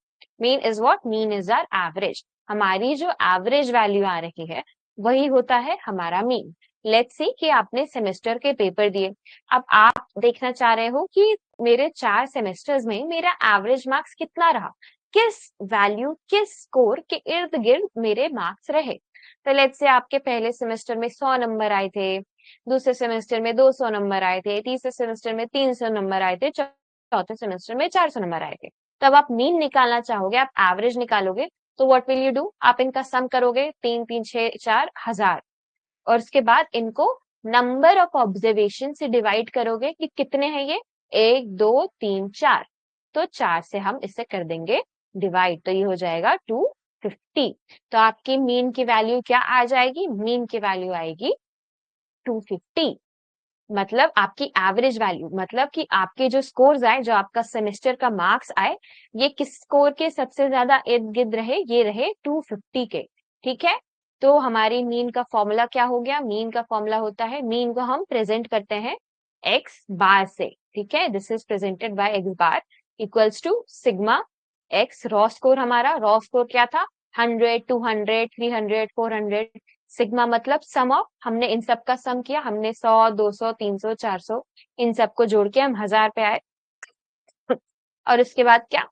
Mean is what? Mean is our average. हमारी जो एवरेज वैल्यू आ रही है वही होता है हमारा मीन। लेट्स सी कि आपने सेमेस्टर के पेपर दिए। अब आप देखना चाह रहे हो कि मेरे 4 सेमेस्टर्स में मेरा एवरेज मार्क्स कितना रहा, किस वैल्यू, किस स्कोर के इर्द गिर्द मेरे मार्क्स रहे। तो लेट्स से आपके पहले सेमेस्टर में 100 नंबर आए थे, दूसरे सेमेस्टर में 200 नंबर आए थे, तीसरे सेमेस्टर में 300 नंबर आए थे, चौथे सेमेस्टर में 400 नंबर आए थे। तब आप मीन निकालना चाहोगे, आप एवरेज निकालोगे, तो व्हाट विल यू डू? आप इनका सम करोगे, 3 3 6 4 1000, और उसके बाद इनको नंबर ऑफ ऑब्जर्वेशन से डिवाइड करोगे कि कितने हैं ये, 1 2 3 4। तो 4 से हम इसे कर देंगे डिवाइड, तो ये हो जाएगा 250। तो आपकी मीन की वैल्यू क्या आ जाएगी? मीन की वैल्यू आएगी 250। मतलब आपकी एवरेज वैल्यू, मतलब कि आपके जो स्कोर्स आए, जो आपका सेमेस्टर का मार्क्स आए, ये किस स्कोर के सबसे ज्यादा इर्द गिर्द रहे? ये रहे 250 के, ठीक है? तो हमारी मीन का फॉर्मूला क्या हो गया? मीन का फॉर्मूला होता है, मीन को हम प्रेजेंट करते हैं एक्स बार से, ठीक है? This is presented by X bar equals to sigma X. Raw score, हमारा रॉ स्कोर क्या था? 100 200 300 400। सिग्मा मतलब सम ऑफ, हमने इन सब का सम किया, हमने 100 200 300 400 इन सबको जोड़ के हम 1000 पे आए। और उसके बाद क्या?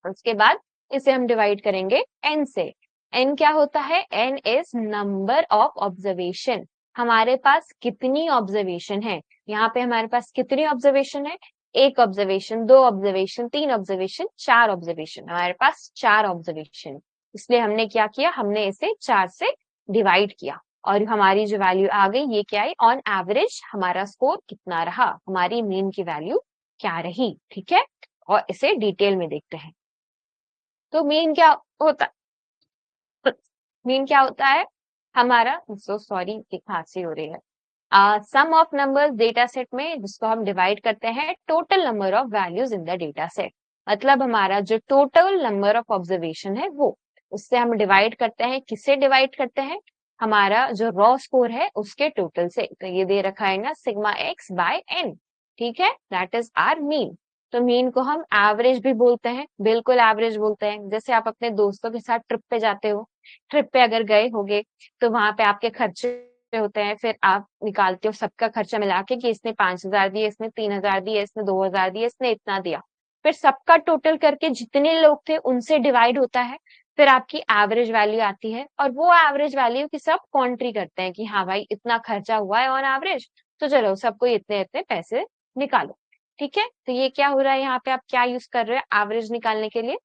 उसके बाद इसे हम डिवाइड करेंगे एन से। एन क्या होता है? N is number of observation. हमारे पास कितनी ऑब्जर्वेशन है? यहाँ पे हमारे पास कितनी ऑब्जर्वेशन है? 1 ऑब्जर्वेशन, 2 ऑब्जर्वेशन, 3 ऑब्जर्वेशन, 4 ऑब्जर्वेशन। हमारे पास 4 ऑब्जर्वेशन, इसलिए हमने क्या किया? हमने इसे 4 से डिवाइड किया और हमारी जो वैल्यू आ गई ये क्या आई? ऑन एवरेज हमारा स्कोर कितना रहा, हमारी मीन की वैल्यू क्या रही, ठीक है? और इसे डिटेल में देखते हैं। तो मीन क्या होता मीन क्या होता है? हमारा सॉरी खांसी हो रही है। सम ऑफ नंबर्स डेटा सेट में जिसको हम डिवाइड करते हैं total number of values in the data set, मतलब हमारा जो टोटल नंबर ऑफ ऑब्जर्वेशन है वो, उससे हम डिवाइड करते हैं। किससे डिवाइड करते हैं? हमारा जो रॉ स्कोर है उसके टोटल से। तो ये दे रखा है ना सिग्मा एक्स बाय एन, ठीक है, दैट इज आर मीन। तो मीन को हम एवरेज भी बोलते हैं, बिल्कुल एवरेज बोलते हैं। जैसे आप अपने दोस्तों के साथ ट्रिप पे जाते हो, ट्रिप पे अगर गए होगे तो वहां पे आपके खर्चे होते हैं, फिर आप निकालते हो सबका खर्चा मिला के कि इसने 5,000 दिए, इसने 3,000 दिए, इसने 2,000 दिए, इसने इतना दिया। फिर सबका टोटल करके जितने लोग थे उनसे डिवाइड होता है, फिर आपकी एवरेज वैल्यू आती है। और वो एवरेज वैल्यू की सब कॉन्ट्री करते हैं कि हाँ भाई इतना खर्चा हुआ है ऑन एवरेज, तो चलो सबको इतने इतने पैसे निकालो। ठीक है, तो ये क्या हो रहा है यहाँ पे, आप क्या यूज कर रहे हो एवरेज निकालने के लिए?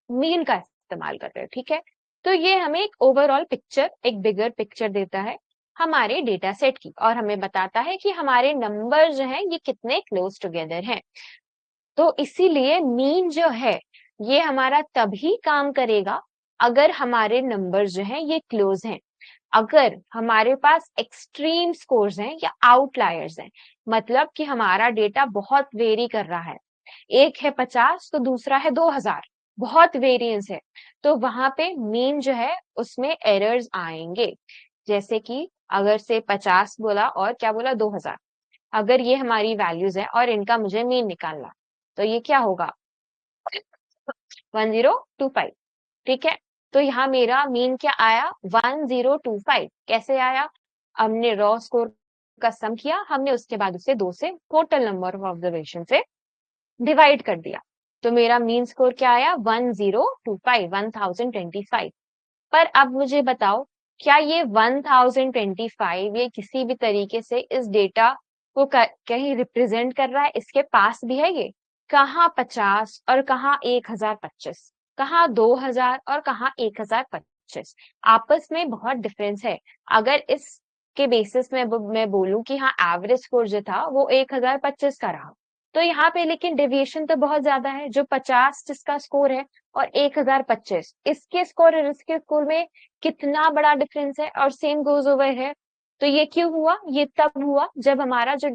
मीन का इस्तेमाल कर रहे हो। ठीक है, तो ये हमें एक ओवरऑल पिक्चर, एक बिगर पिक्चर देता है हमारे डेटा सेट की, और हमें बताता है कि हमारे नंबर जो है ये कितने क्लोज टुगेदर हैं। तो इसीलिए मीन जो है ये हमारा तभी काम करेगा अगर हमारे नंबर जो है ये क्लोज हैं। अगर हमारे पास एक्सट्रीम स्कोर्स हैं या आउटलायर्स हैं, मतलब कि हमारा डेटा बहुत वेरी कर रहा है, एक है 50 तो दूसरा है 2,000, बहुत वेरिएंस है, तो वहां पे मीन जो है उसमें एरर्स आएंगे। जैसे कि अगर से 50 बोला और क्या बोला 2,000, अगर ये हमारी वैल्यूज है और इनका मुझे मीन निकालना, तो ये क्या होगा 1025। ठीक है, तो यहाँ मेरा मीन क्या आया 1025। कैसे आया? हमने रॉ स्कोर का सम किया, हमने उसके बाद उसे 2 से टोटल नंबर ऑफ ऑब्जर्वेशन से डिवाइड कर दिया, तो मेरा मीन स्कोर क्या आया 1025, 1025। पर अब मुझे बताओ, क्या ये 1025 ये किसी भी तरीके से इस डेटा को कहीं रिप्रेजेंट कर रहा है? इसके पास भी है ये? कहाँ 50 और कहाँ 1025, कहाँ 2,000 और कहाँ 1025, आपस में बहुत डिफरेंस है। अगर इस के बेसिस में मैं बोलूं कि हाँ एवरेज स्कोर जो था वो 1025 का रहा, तो यहाँ पे लेकिन डेविएशन तो बहुत ज्यादा है। जो 50 जिसका स्कोर है और 1025 इसके स्कोर और इसके स्कोर में कितना बड़ा डिफरेंस है, और सेम गोज ओवर है। तो ये क्यों हुआ? ये तब हुआ जब हमारा जो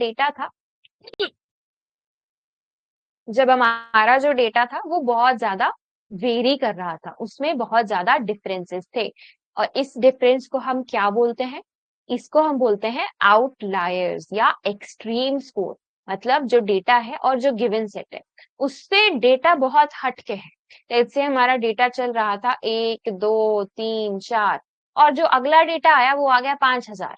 डेटा था, वो बहुत ज्यादा वेरी कर रहा था, उसमें बहुत ज्यादा डिफरेंसेस थे। और इस डिफरेंस को हम क्या बोलते हैं? इसको हम बोलते हैं आउटलायर्स या एक्सट्रीम स्कोर। मतलब जो डेटा है और जो गिवन सेट है उससे डेटा बहुत हटके है। जैसे हमारा डेटा चल रहा था 1, 2, 3, 4, और जो अगला डेटा आया वो आ गया 5,000,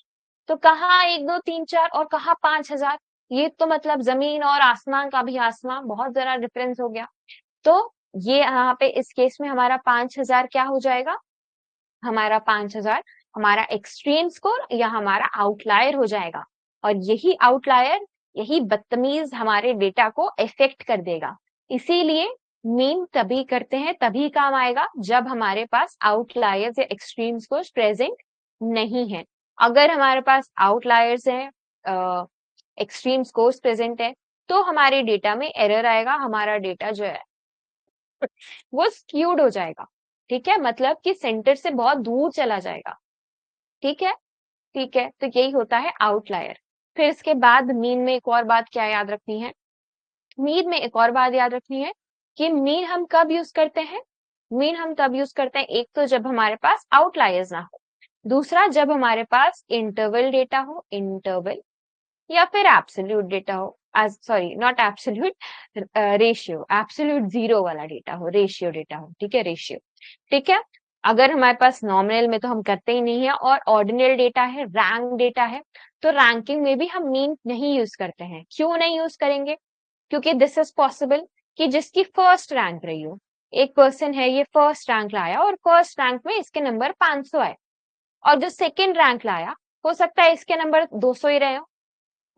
तो कहाँ 1, 2, 3, 4 और कहाँ 5,000? ये तो मतलब जमीन और आसमान का भी आसमान, बहुत जरा डिफरेंस हो गया। तो ये यहाँ पे इस केस में हमारा 5,000 क्या हो जाएगा? हमारा 5,000 हमारा एक्सट्रीम स्कोर या हमारा आउटलायर हो जाएगा। और यही आउटलायर, यही बदतमीज हमारे डेटा को इफेक्ट कर देगा। इसीलिए मीन तभी करते हैं, तभी काम आएगा जब हमारे पास आउटलायर्स या एक्सट्रीम स्कोर प्रेजेंट नहीं है। अगर हमारे पास आउटलायर्स हैं, एक्सट्रीम स्कोर्स प्रेजेंट है, तो हमारे डेटा में एरर आएगा, हमारा डेटा जो है वो स्क्यूड हो जाएगा। ठीक है, मतलब कि सेंटर से बहुत दूर चला जाएगा। ठीक है, ठीक है, तो यही होता है आउटलायर। फिर इसके बाद मीन में एक और बात क्या याद रखनी है? मीन में एक और बात याद रखनी है कि मीन हम कब यूज करते हैं? मीन हम तब यूज करते हैं, एक तो जब हमारे पास आउटलायर्स ना हो, दूसरा जब हमारे पास इंटरवल डेटा हो, इंटरवल, या फिर एब्सोल्यूट डेटा हो, sorry not absolute, ratio, absolute zero वाला डेटा हो, रेशियो डेटा हो। ठीक है, रेशियो। ठीक है, अगर हमारे पास नॉमिनल में तो हम करते ही नहीं है, और ऑर्डिनल डेटा है, रैंक डेटा है, तो रैंकिंग में भी हम मीन नहीं यूज करते हैं। क्यों नहीं यूज करेंगे? क्योंकि दिस इज पॉसिबल कि जिसकी फर्स्ट रैंक रही हो, एक पर्सन है ये फर्स्ट रैंक लाया और फर्स्ट रैंक में इसके नंबर 500 आए, और जो सेकेंड रैंक लाया हो सकता है इसके नंबर 200 ही रहे हो।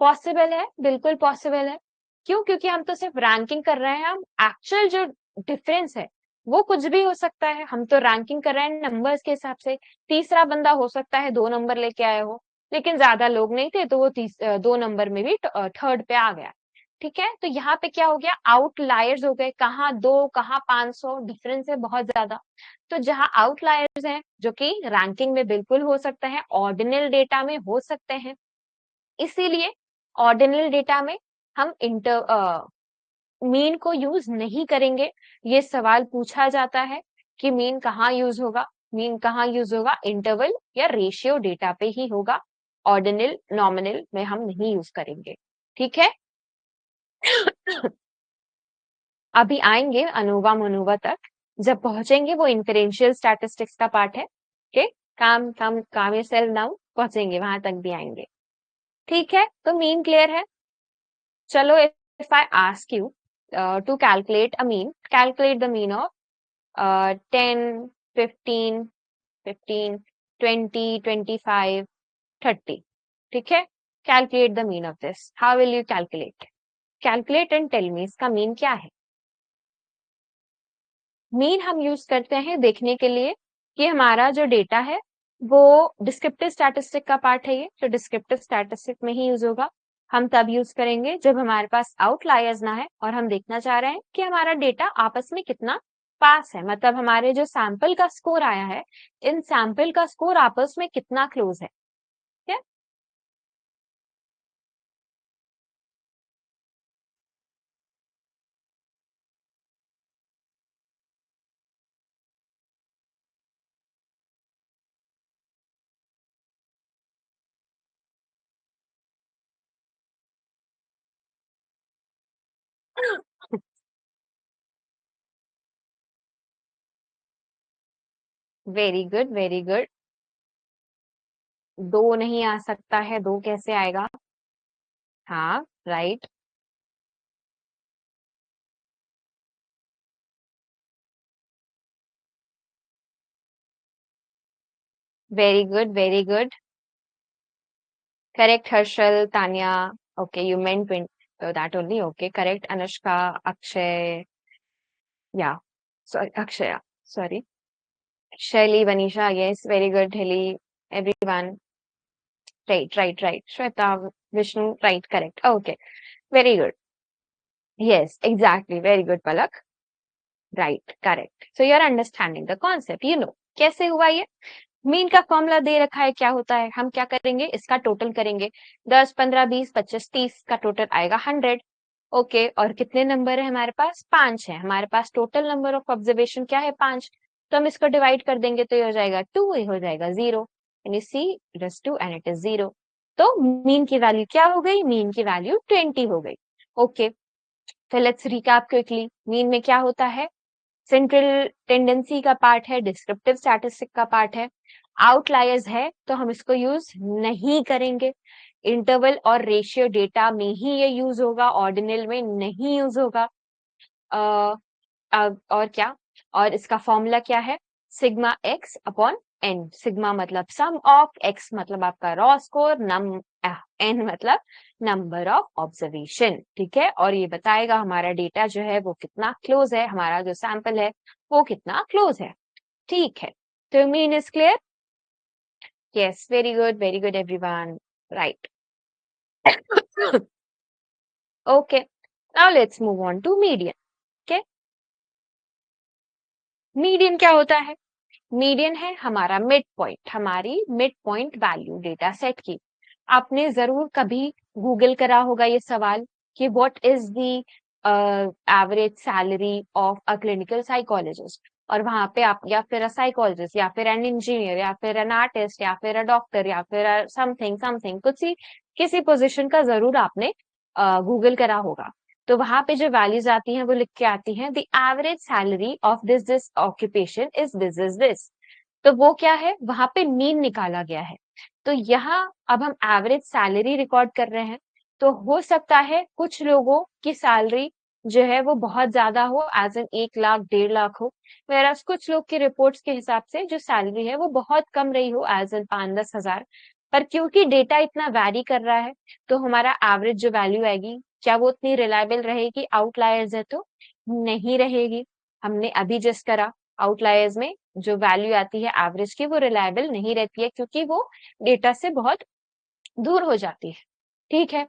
पॉसिबल है, बिल्कुल पॉसिबल है। क्यों? क्योंकि हम तो सिर्फ रैंकिंग कर रहे हैं, हम एक्चुअल जो डिफरेंस है वो कुछ भी हो सकता है। हम तो रैंकिंग कर रहे हैं नंबर्स के हिसाब से। तीसरा बंदा हो सकता है 2 नंबर लेके आए हो, लेकिन ज्यादा लोग नहीं थे तो वो 2 नंबर में भी थर्ड पे आ गया। ठीक है, तो यहाँ पे क्या हो गया, आउटलायर्स हो गए, कहाँ 2 कहाँ 500, डिफरेंस है बहुत ज्यादा। तो जहाँ आउटलायर्स हैं जो कि रैंकिंग में बिल्कुल हो सकता है, ऑर्डिनल डेटा में हो सकते हैं, इसीलिए ऑर्डिनल डेटा में हम मीन को यूज नहीं करेंगे। ये सवाल पूछा जाता है कि मीन कहाँ यूज होगा, मीन कहाँ यूज होगा, इंटरवल या रेशियो डेटा पे ही होगा, ऑर्डिनल नॉमिनल में हम नहीं यूज करेंगे। ठीक है। अभी आएंगे अनोवा मनोवा तक, जब पहुंचेंगे वो इन्फेरेंशियल स्टैटिस्टिक्स का पार्ट है। ओके, काम काम काम योरसेल्फ नाउ, पहुंचेंगे वहां तक भी आएंगे। ठीक है, तो मीन क्लियर है। चलो, if I ask you to calculate a mean, calculate the mean of 10, 15, 15, 20, 25, 30, ठीक है, calculate the mean of this, how will you calculate? Calculate and tell me इसका मीन क्या है। मीन हम यूज करते हैं देखने के लिए कि हमारा जो डेटा है वो डिस्क्रिप्टिव स्टैटिस्टिक का पार्ट है, ये तो डिस्क्रिप्टिव स्टैटिस्टिक में ही यूज होगा। हम तब यूज करेंगे जब हमारे पास आउटलायर्स ना है और हम देखना चाह रहे हैं कि हमारा डेटा आपस में कितना पास है, मतलब हमारे जो सैंपल का स्कोर आया है, इन सैंपल का स्कोर आपस में कितना क्लोज है। ठीक है। Very good, very good. दो नहीं आ सकता है, दो कैसे आएगा? हाँ, right. Very good, very good. Correct, Harshal, Tanya. Okay, you meant that only. Okay, correct. Anushka, Akshay. Yeah. Sorry, Akshaya. Sorry. Shelly, Vanisha. Yes, very good. Hilly, everyone. Right, right, right. Shweta, Vishnu. Right, correct. Okay, very good. Yes, exactly. Very good, Palak. Right, correct. So you're understanding the concept. You know. कैसे हुआ ये? मीन का फॉर्मूला दे रखा है, क्या होता है, हम क्या करेंगे, इसका टोटल करेंगे। 10, 15, 20, 25, 30 का टोटल आएगा 100। ओके, और कितने नंबर है हमारे पास? 5 है हमारे पास। टोटल नंबर ऑफ ऑब्जर्वेशन क्या है? 5। तो हम इसको डिवाइड कर देंगे तो ये हो जाएगा 2, ये हो जाएगा 0। And you see it is 2 and it is 0। तो मीन की वैल्यू क्या हो गई? मीन की वैल्यू 20 हो गई। ओके, तो लेट्स रिकैप क्विकली। मीन में क्या होता है? सेंट्रल टेंडेंसी का पार्ट है, डिस्क्रिप्टिव स्टैटिस्टिक का पार्ट है। आउटलायर्स है तो हम इसको यूज नहीं करेंगे। इंटरवल और रेशियो डेटा में ही ये यूज होगा, ऑर्डिनल में नहीं यूज होगा। और क्या, और इसका फॉर्मूला क्या है? Sigma X upon N. Sigma मतलब सम ऑफ, एक्स मतलब आपका रॉ स्कोर, एन मतलब नंबर ऑफ ऑब्जर्वेशन। ठीक है, और ये बताएगा हमारा डेटा जो है वो कितना क्लोज है, हमारा जो सैंपल है वो कितना क्लोज है। ठीक है, तो mean is clear? Yes, very good everyone. Right. Okay, now let's move on to median. Okay, median क्या होता है? मीडियन है हमारा मिड पॉइंट, हमारी mid point value data set की। आपने जरूर कभी गूगल करा होगा ये सवाल कि what is the average salary of a clinical psychologist, और वहां पे आप या फिर अ साइकोलॉजिस्ट या फिर एन इंजीनियर या फिर एन आर्टिस्ट या फिर अ डॉक्टर या फिर समथिंग समथिंग कुछ सी किसी पोजीशन का जरूर आपने गूगल करा होगा। तो वहां पे जो वैल्यूज आती हैं वो लिख के आती हैं, the average salary of this this occupation is this. तो वो क्या है, वहां पे मीन निकाला गया है। तो यहाँ अब हम एवरेज सैलरी रिकॉर्ड कर रहे हैं, तो हो सकता है कुछ लोगों की सैलरी जो है वो बहुत ज्यादा हो, एज एन 1 लाख 1.5 लाख हो, वेराज कुछ लोग की रिपोर्ट्स के हिसाब से जो सैलरी है वो बहुत कम रही हो, एज एन 5-10 हजार। पर क्योंकि डेटा इतना वैरी कर रहा है, तो हमारा एवरेज जो वैल्यू आएगी, क्या वो उतनी रिलायबल रहेगी? आउटलायर्स है तो नहीं रहेगी। हमने अभी जस्ट करा, आउटलायर्स में जो वैल्यू आती है एवरेज की वो रिलायबल नहीं रहती है, क्योंकि वो डेटा से बहुत दूर हो जाती है। ठीक है,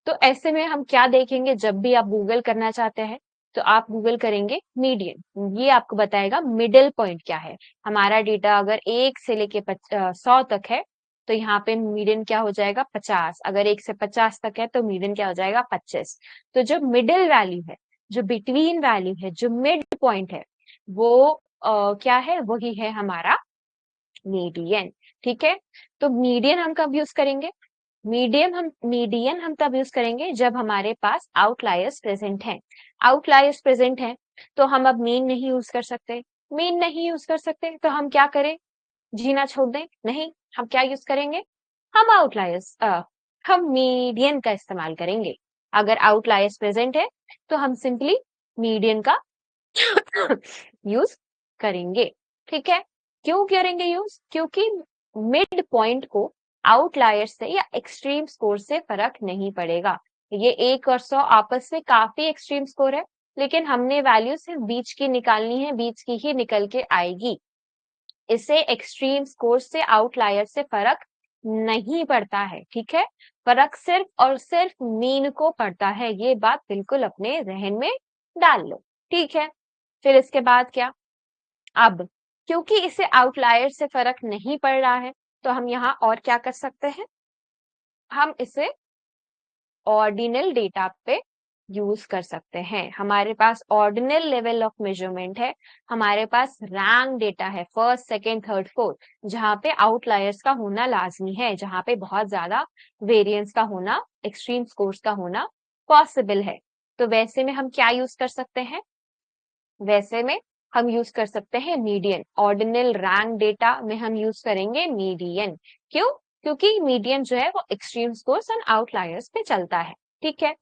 तो ऐसे में हम क्या देखेंगे, जब भी आप गूगल करना चाहते हैं तो आप गूगल करेंगे मीडियन, ये आपको बताएगा मिडिल पॉइंट क्या है। हमारा डेटा अगर 1 से लेके 100 तक है तो यहाँ पे मीडियन क्या हो जाएगा 50, अगर 1 से 50 तक है तो मीडियन क्या हो जाएगा 25। तो जो मिडिल वैल्यू है, जो बिटवीन वैल्यू है, जो मिड पॉइंट है, वो क्या है, वही है हमारा मीडियन। ठीक है, तो मीडियन हम कब यूज करेंगे, मीडियन हम तब यूज करेंगे जब हमारे पास आउटलायर्स प्रेजेंट हैं। आउटलायर्स प्रेजेंट हैं तो हम अब मीन नहीं यूज कर सकते, मीन नहीं यूज कर सकते तो हम क्या करें, जीना छोड़ दें, नहीं, हम क्या यूज करेंगे, हम आउटलायर्स हम मीडियन का इस्तेमाल करेंगे। अगर आउटलायर्स प्रेजेंट है तो हम सिंपली मीडियन का यूज करेंगे। ठीक है, क्यों करेंगे यूज, क्योंकि मिड पॉइंट को आउटलायर से या एक्सट्रीम स्कोर से फर्क नहीं पड़ेगा। ये 1 और 100 आपस में काफी एक्सट्रीम स्कोर है, लेकिन हमने वैल्यू सिर्फ बीच की निकालनी है, बीच की ही निकल के आएगी। इससे एक्सट्रीम स्कोर से आउटलायर से फर्क नहीं पड़ता है। ठीक है, फर्क सिर्फ और सिर्फ मीन को पड़ता है, ये बात बिल्कुल अपने जहन में डाल लो। ठीक है, फिर इसके बाद क्या, अब क्योंकि इसे आउटलायर से फर्क नहीं पड़ रहा है तो हम यहाँ और क्या कर सकते हैं, हम इसे ऑर्डिनल डेटा पे यूज कर सकते हैं। हमारे पास ऑर्डिनल लेवल ऑफ मेजरमेंट है, हमारे पास रैंक डेटा है, फर्स्ट सेकेंड थर्ड फोर्थ, जहां पे आउटलायर्स का होना लाजमी है, जहां पे बहुत ज्यादा वेरिएंस का होना, एक्सट्रीम स्कोर्स का होना पॉसिबल है। तो वैसे में हम क्या यूज कर सकते हैं, वैसे में हम यूज कर सकते हैं मीडियन। ऑर्डिनल रैंक डेटा में हम यूज करेंगे मीडियन। क्यों, क्योंकि मीडियन जो है वो एक्सट्रीम स्कोर्स एंड आउटलायर्स पे चलता है। ठीक है,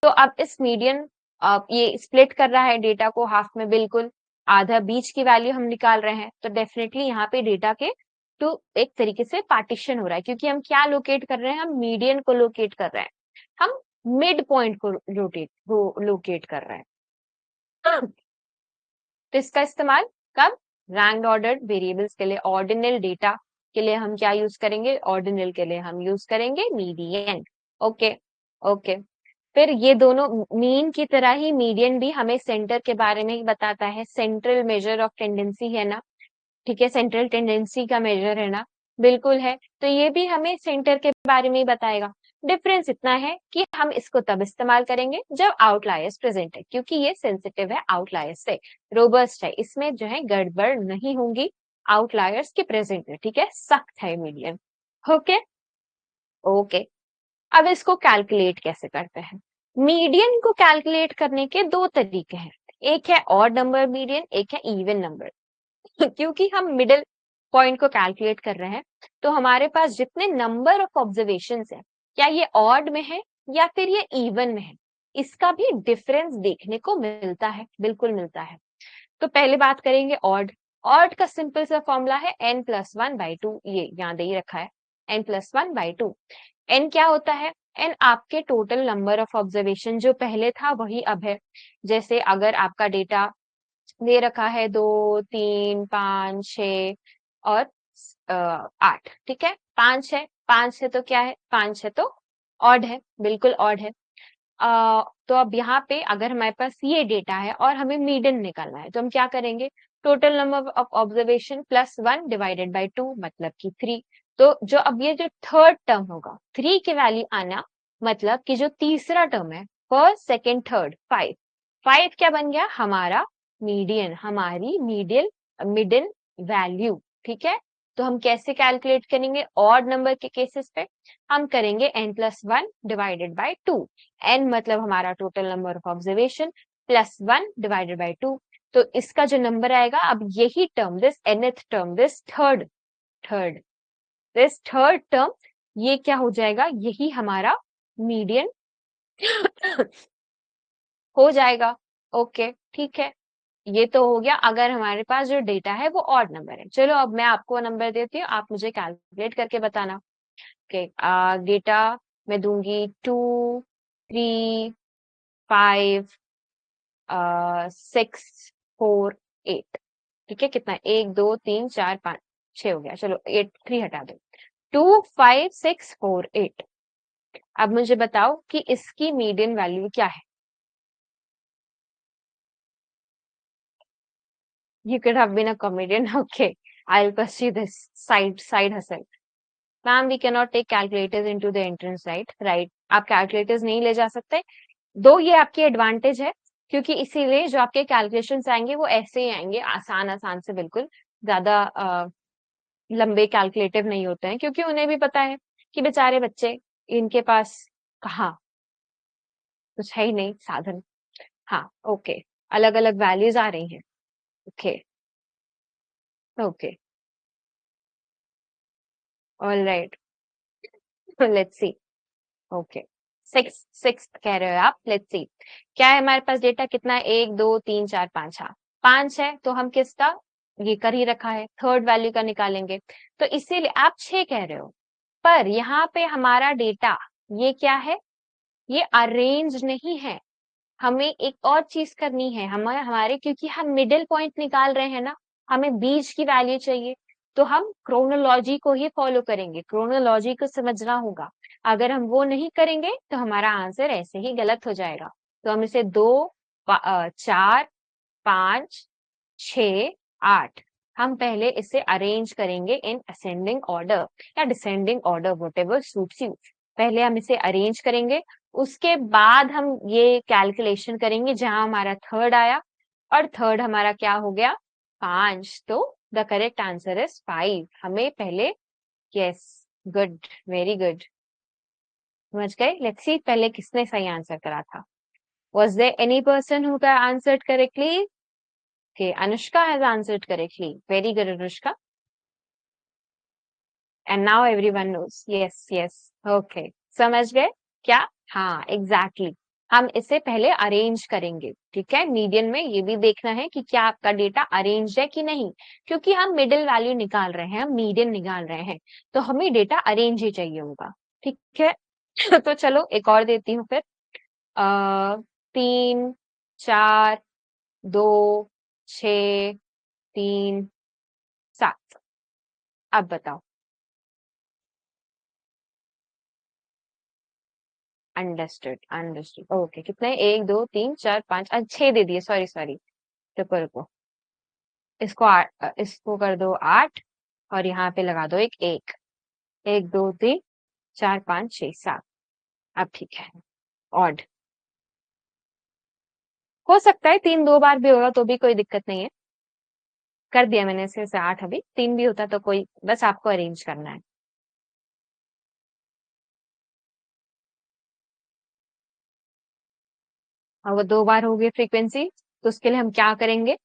तो अब इस मीडियन ये स्प्लिट कर रहा है डेटा को हाफ में, बिल्कुल आधा बीच की वैल्यू हम निकाल रहे हैं, तो डेफिनेटली यहाँ पे डेटा के टू एक तरीके से पार्टीशन हो रहा है, क्योंकि हम क्या लोकेट कर रहे हैं, हम मीडियन को लोकेट कर रहे हैं, हम मिड पॉइंट को लोकेट कर रहे हैं। तो इसका इस्तेमाल कब, रैंक्ड ऑर्डर्ड वेरिएबल्स के लिए, ऑर्डिनल डेटा के लिए हम क्या यूज करेंगे, ऑर्डिनल के लिए हम यूज करेंगे मीडियन। ओके, ओके, फिर ये दोनों मीन की तरह ही मीडियन भी हमें सेंटर के बारे में ही बताता है, सेंट्रल मेजर ऑफ टेंडेंसी है ना। ठीक है, सेंट्रल टेंडेंसी का मेजर है ना, बिल्कुल है, तो ये भी हमें सेंटर के बारे में ही बताएगा। डिफरेंस इतना है कि हम इसको तब इस्तेमाल करेंगे जब आउटलायर्स प्रेजेंट है, क्योंकि ये सेंसिटिव है आउटलायर्स से, रोबस्ट है, इसमें जो है गड़बड़ नहीं होंगी, आउटलायर्स के प्रेजेंट है। ठीक है, सख्त है मीडियम। ओके, ओके, अब इसको कैलकुलेट कैसे करते हैं, मीडियन को कैलकुलेट करने के दो तरीके हैं, एक है ऑड नंबर मीडियन, एक है इवन नंबर। क्योंकि हम मिडिल पॉइंट को कैलकुलेट कर रहे हैं तो हमारे पास जितने नंबर ऑफ ऑब्जर्वेशन है, क्या ये ऑड में है या फिर ये इवन में है, इसका भी डिफरेंस देखने को मिलता है, बिल्कुल मिलता है। तो पहले बात करेंगे ऑड। ऑड का सिंपल सा फॉर्मूला है n+1/2, ये यहाँ दे ही रखा है, n+1/2। n क्या होता है, n आपके टोटल नंबर ऑफ ऑब्जर्वेशन, जो पहले था वही अब है। जैसे अगर आपका डेटा दे रखा है 2, 3, 5, 6 और 8, ठीक है, 5 है, 5 है तो क्या है, 5 है तो ऑड है, बिल्कुल ऑड है। तो अब यहाँ पे अगर हमारे पास ये डेटा है और हमें मीडियन निकालना है तो हम क्या करेंगे, total number of observation +1 divided by 2 मतलब कि 3। तो जो अब ये जो थर्ड टर्म होगा, 3 की वैल्यू आना, मतलब कि जो तीसरा टर्म है, फर्स्ट सेकेंड थर्ड 5, 5 क्या बन गया हमारा मीडियन, हमारी मिडिल वैल्यू। ठीक है, तो हम कैसे कैलकुलेट करेंगे ऑड नंबर के केसेस पे, हम करेंगे n+1 डिवाइडेड बाय 2। n मतलब हमारा total number of observation, +1 divided by 2। तो इसका जो नंबर आएगा, अब यही term, this nth term, this third this third term, ये क्या हो जाएगा, यही हमारा मीडियन हो जाएगा। ओके, ठीक है, ये तो हो गया अगर हमारे पास जो डेटा है वो ऑड नंबर है। चलो अब मैं आपको नंबर देती हूँ, आप मुझे कैलकुलेट करके बताना। ओके, डेटा मैं दूंगी 2, 3, 5, 6, 4, 8। ठीक है, कितना, 1, 2, 3, 4, 5, 6 हो गया, चलो 8, 3 हटा दो, 2, 5, 6, 4, 8। अब मुझे बताओ कि इसकी मीडियन वैल्यू क्या है? You could have been a comedian. Okay, I'll pursue this side hustle. Ma'am, we cannot take calculators into the entrance, right? Right. आप calculators नहीं ले जा सकते, दो ये आपकी एडवांटेज है, क्योंकि इसीलिए जो आपके कैलकुलेशंस आएंगे वो ऐसे ही आएंगे, आसान आसान से, बिल्कुल ज्यादा लंबे कैलकुलेटिव नहीं होते हैं, क्योंकि उन्हें भी पता है कि बेचारे बच्चे, इनके पास कहाँ, कुछ है ही नहीं साधन। हाँ, ओके, अलग अलग वैल्यूज आ रही हैं। Okay okay, all right, let's see. Okay, six six कह रहे हो आप, लेट्स सी। क्या है हमारे पास डेटा, कितना है? 1 2 3 4 5। हाँ, 5 है तो हम किसका, ये कर ही रखा है, थर्ड वैल्यू का निकालेंगे, तो इसीलिए आप 6 कह रहे हो। पर यहाँ पे हमारा डेटा ये क्या है, ये अरेंज नहीं है। हमें एक और चीज करनी है, हमें हमारे, क्योंकि हम मिडिल पॉइंट निकाल रहे हैं ना, हमें बीच की वैल्यू चाहिए, तो हम क्रोनोलॉजी को ही फॉलो करेंगे, क्रोनोलॉजी को समझना होगा। अगर हम वो नहीं करेंगे तो हमारा आंसर ऐसे ही गलत हो जाएगा। तो हम इसे 2 4 5 6 8, हम पहले इसे अरेंज करेंगे इन असेंडिंग ऑर्डर या descending order, whatever suits you. पहले हम इसे अरेंज करेंगे, उसके बाद हम ये कैलकुलेशन करेंगे जहां हमारा थर्ड आया, और थर्ड हमारा क्या हो गया, 5, तो द करेक्ट आंसर इज 5। हमें पहले, यस, गुड, वेरी गुड, समझ गए। लेट्स सी पहले किसने सही आंसर करा था। Was there any person who answered correctly? Okay, Anushka has answered correctly. Very good, Anushka. And now everyone knows. Yes, yes. Okay. समझ गए क्या? हाँ, एग्जैक्टली exactly. हम इसे पहले अरेंज करेंगे, ठीक है। मीडियन में ये भी देखना है कि क्या आपका डेटा अरेंज है कि नहीं, क्योंकि हम मिडिल वैल्यू निकाल रहे हैं, हम मीडियन निकाल रहे हैं, तो हमें डेटा अरेंज ही चाहिए होगा, ठीक है। तो चलो एक और देती हूँ फिर। 3 4 2 6 3 7। अब बताओ। अंडरस्टूड अंडरस्टूड, ओके, कितने? 1 2 3 4 5, 6 दे दिए, सॉरी सॉरी, रुको रुको, इसको कर दो 8, और यहाँ पे लगा दो एक एक। 1 2 3 4 5 6 7। अब ठीक है, ऑड हो सकता है, 3 2 बार भी होगा तो भी कोई दिक्कत नहीं है। कर दिया मैंने इसे 8, अभी 3 भी होता तो कोई, बस आपको अरेंज करना है। और वो 2 बार हो गई फ्रीक्वेंसी, तो उसके लिए हम क्या करेंगे,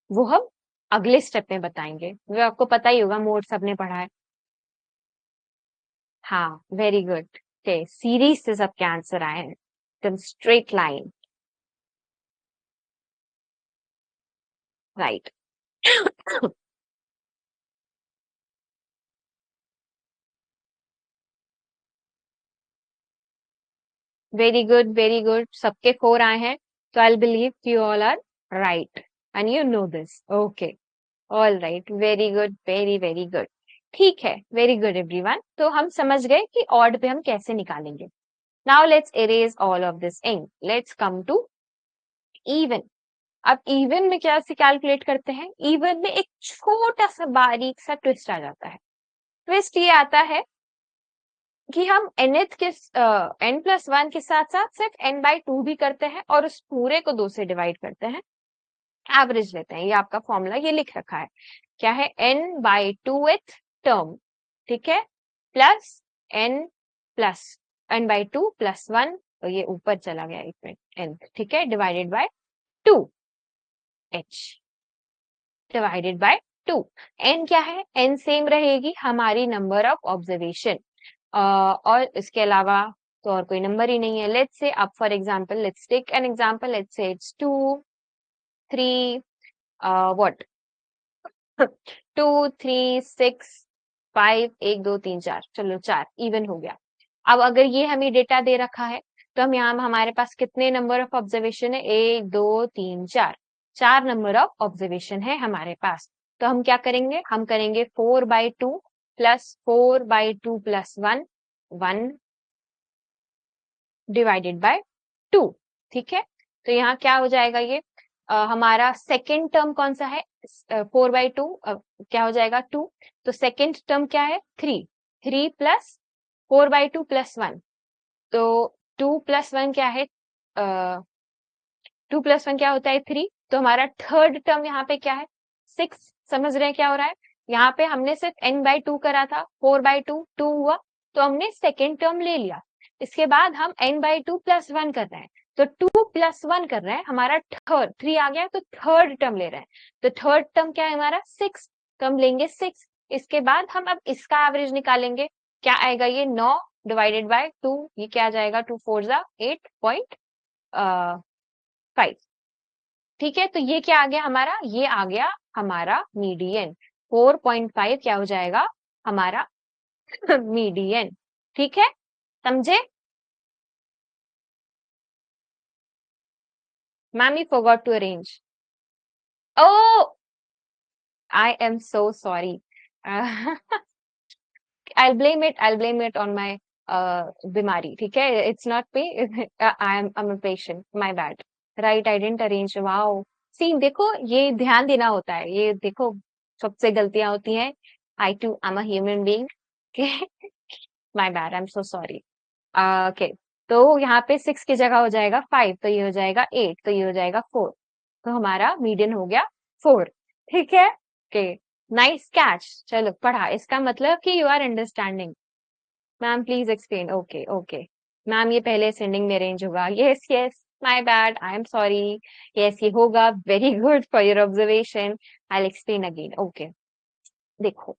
वो हम अगले स्टेप में बताएंगे, वो आपको पता ही होगा, मोड सबने पढ़ा है। हाँ, वेरी गुड। ओके, सीरीज से सबके आंसर आए हैं, एकदम straight line, right. Very good very good, सबके 4 आए हैं, तो I believe you all are right and you know this. Okay, all right, very good, very very good. ठीक है, वेरी गुड एवरीवन, तो हम समझ गए कि ऑड पे हम कैसे निकालेंगे। Now let's erase all of this in, let's come to even. अब इवन में क्या से कैलकुलेट करते हैं, इवन में एक छोटा सा बारीक सा ट्विस्ट आ जाता है। ट्विस्ट ये आता है कि हम nth के n+1 के साथ साथ सिर्फ n/2 भी करते हैं, और उस पूरे को 2 से डिवाइड करते हैं, एवरेज लेते हैं। ये आपका फॉर्मूला ये लिख रखा है, क्या है, n/2th टर्म, ठीक है, प्लस n प्लस n/2 + 1, तो ये ऊपर चला गया एक मिनट, n, ठीक है, divided by 2, h divided by 2। n क्या है, n सेम रहेगी हमारी नंबर ऑफ ऑब्जर्वेशन, और इसके अलावा तो और कोई नंबर ही नहीं है। लेट्स से, अब for example, let's take an example, let's say it's 2 3 what 2 3 6 5 1 2 3 4, चलो 4 इवन हो गया। अब अगर ये हमें डेटा दे रखा है, तो हम यहाँ हमारे पास कितने नंबर ऑफ ऑब्जर्वेशन है, 1 2 3 4, 4 नंबर ऑफ ऑब्जर्वेशन है हमारे पास। तो हम क्या करेंगे, हम करेंगे 4/2 + 4/2 + 1, 1 डिवाइडेड बाय 2। ठीक है, तो यहाँ क्या हो जाएगा ये हमारा सेकेंड टर्म कौन सा है 4/2 क्या हो जाएगा 2। तो सेकेंड टर्म क्या है 3 प्लस 4/2 प्लस 1। तो 2 प्लस 1 क्या है 2 प्लस 1 क्या होता है 3। तो हमारा थर्ड टर्म यहाँ पे क्या है 6। समझ रहे हैं क्या हो रहा है, यहाँ पे हमने सिर्फ n/2 करा था, 4/2 2 हुआ, तो हमने सेकेंड टर्म ले लिया। इसके बाद हम n/2 प्लस 1 कर रहे हैं, तो 2 प्लस 1 कर रहे हैं, हमारा थर्ड 3 आ गया, तो थर्ड टर्म ले रहे हैं। तो थर्ड टर्म क्या है हमारा 6, तो हम लेंगे 6। इसके बाद हम अब इसका एवरेज निकालेंगे, क्या आएगा ये 9 डिवाइडेड बाय 2, ये क्या आ जाएगा 2 4 जा 8.5। ठीक है, तो ये क्या आ गया हमारा, ये आ गया हमारा मीडियन। 4.5 क्या हो जाएगा हमारा मीडियन। ठीक है, समझे ma'am, you forgot to arrange. Oh I am so sorry. I'll blame it on my बीमारी। ठीक है, it's not me, I'm a patient, my bad, right, I didn't arrange। wow, सी देखो ये ध्यान देना होता है, ये देखो सबसे गलतियां होती हैं। I too am a human being। my bad, I'm so sorry। Okay, तो यहाँ पे 6 की जगह हो जाएगा 5, तो ये हो जाएगा 8, तो ये हो जाएगा 4। तो हमारा मीडियन हो गया 4। ठीक है, ओके, नाइस कैच। चलो पढ़ा, इसका मतलब कि you are understanding. Ma'am please explain. Okay okay ma'am, ये पहले असेंडिंग में अरेंज होगा। Yes yes, my bad, I am sorry. Yes, ये होगा। Very good for your observation. I will explain again. Okay, देखो,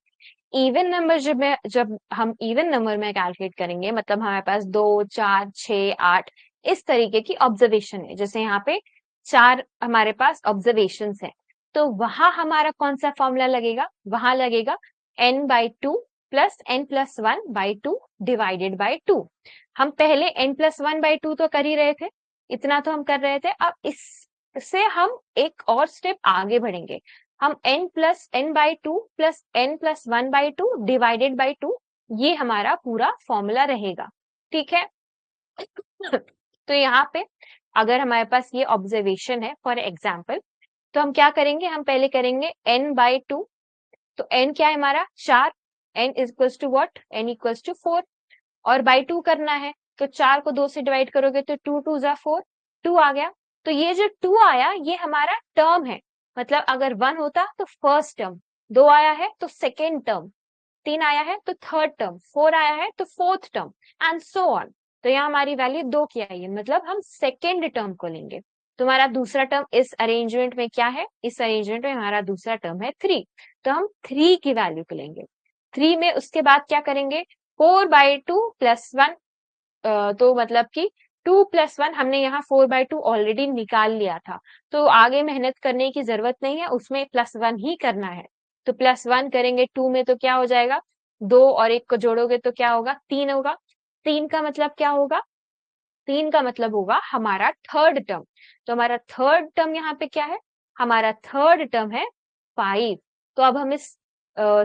इवन नंबर जब हम इवन नंबर में कैलकुलेट करेंगे, मतलब हमारे पास 2 4 6 8 इस तरीके की ऑब्जर्वेशन है, जैसे यहाँ पे 4 हमारे पास ऑब्जर्वेशन है, तो वहां हमारा कौन सा फॉर्मूला लगेगा, वहां लगेगा n/2 plus n+1/2 divided by 2। हम पहले n+1/2 तो कर ही रहे थे, इतना तो हम कर रहे थे। अब इससे हम एक और स्टेप आगे बढ़ेंगे, हम n+n/2 plus n+1/2 divided by 2, ये हमारा पूरा फॉर्मूला रहेगा। ठीक है, तो यहाँ पे अगर हमारे पास ये ऑब्जर्वेशन है फॉर एग्जाम्पल, तो हम क्या करेंगे, हम पहले करेंगे n/2। तो n क्या है हमारा 4, n equals to what, n equals to 4, और बाय 2 करना है, तो 4 को 2 से डिवाइड करोगे तो 2 2 जा 4, 2 आ गया। तो ये जो 2 आया ये हमारा टर्म है, मतलब अगर 1 होता तो फर्स्ट टर्म, 2 आया है तो सेकेंड टर्म, 3 आया है तो थर्ड टर्म, 4 आया है तो fourth term, and so on. तो यहाँ हमारी वैल्यू 2 की आई है, मतलब हम सेकेंड टर्म को लेंगे। तुम्हारा दूसरा टर्म इस अरेंजमेंट में क्या है, इस अरेंजमेंट में हमारा दूसरा टर्म है 3, तो हम 3 की वैल्यू को लेंगे। 3 में उसके बाद क्या करेंगे 4/2 प्लस 1, तो मतलब कि 2 प्लस 1, हमने यहाँ 4/2 ऑलरेडी निकाल लिया था, तो आगे मेहनत करने की जरूरत नहीं है, उसमें +1 ही करना है। तो +1 करेंगे 2 में, तो क्या हो जाएगा 2 और 1 को जोड़ोगे तो क्या होगा 3 होगा। 3 का मतलब क्या होगा, 3 का मतलब होगा हमारा थर्ड टर्म। तो हमारा थर्ड टर्म यहाँ पे क्या है, हमारा थर्ड टर्म है 5। तो अब हम इस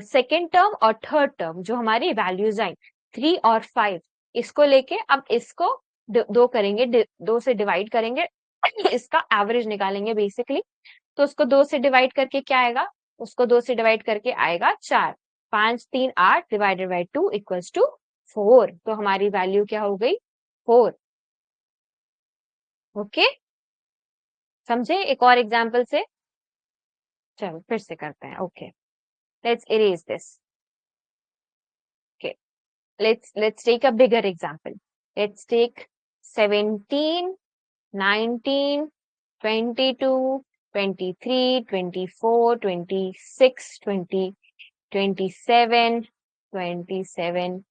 सेकेंड टर्म और थर्ड टर्म जो हमारी वैल्यूज आई 3 और 5, इसको लेके अब इसको दो करेंगे, 2 से डिवाइड करेंगे, इसका एवरेज निकालेंगे बेसिकली। तो उसको 2 से डिवाइड करके क्या आएगा, उसको 2 से डिवाइड करके आएगा 4, 5 3 8 डिवाइडेड बाई 2 इक्वल्स टू 4। तो हमारी वैल्यू क्या हो गई 4। ओके, समझे एक और एग्जांपल से। चलो फिर से करते हैं। Okay, let's erase this. Okay, let's take a bigger example. Let's take 17, 19, 22, 23, 24, 26, 20, 27, 27,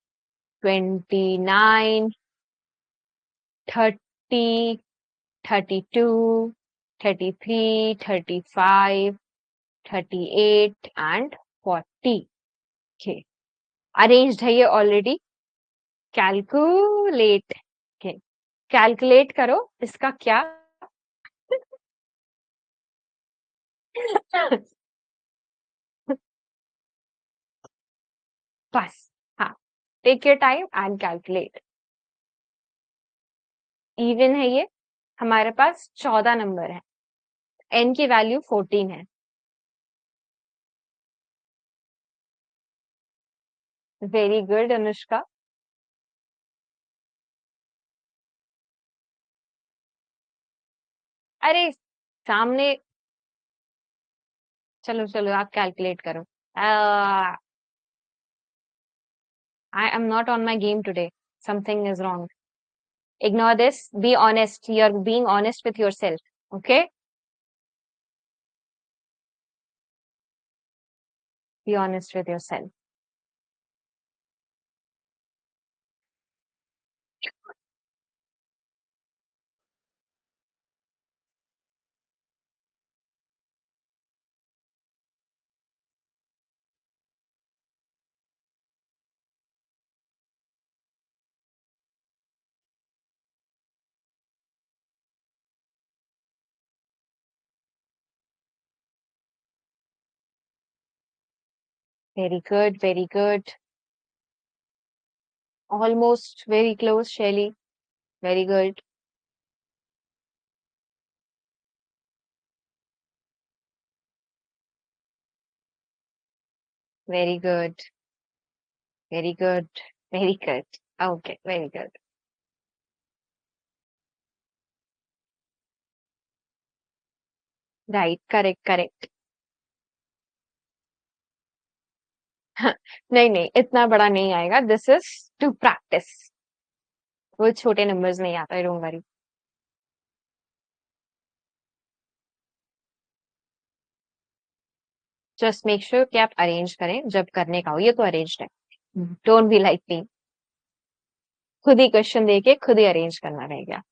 29, 30, 32, 33, 35, 38 and 40। Okay, arranged है ये ऑलरेडी। कैलकुलेट, okay, कैलकुलेट करो इसका क्या बस, हाँ, take your time and calculate. Even है ये, हमारे पास 14 नंबर है, n की वैल्यू 14 है। Very good Anushka. अरे सामने, चलो चलो आप कैलकुलेट करो। I am not on my game today, something is wrong. Ignore this. Be honest. You're being honest with yourself. Okay? Be honest with yourself. Very good. Very good. Almost very close, Shelly. Very good. Very good. Very good. Very good. Okay. Very good. Right. Correct. Correct. नहीं नहीं, इतना बड़ा नहीं आएगा। This is to practice. वो छोटे नंबर्स नहीं आता है, don't worry. Just make sure कि आप अरेंज करें जब करने का हो। ये तो अरेंज है। Don't be like me. खुद ही क्वेश्चन देके खुद ही अरेंज करना रह गया।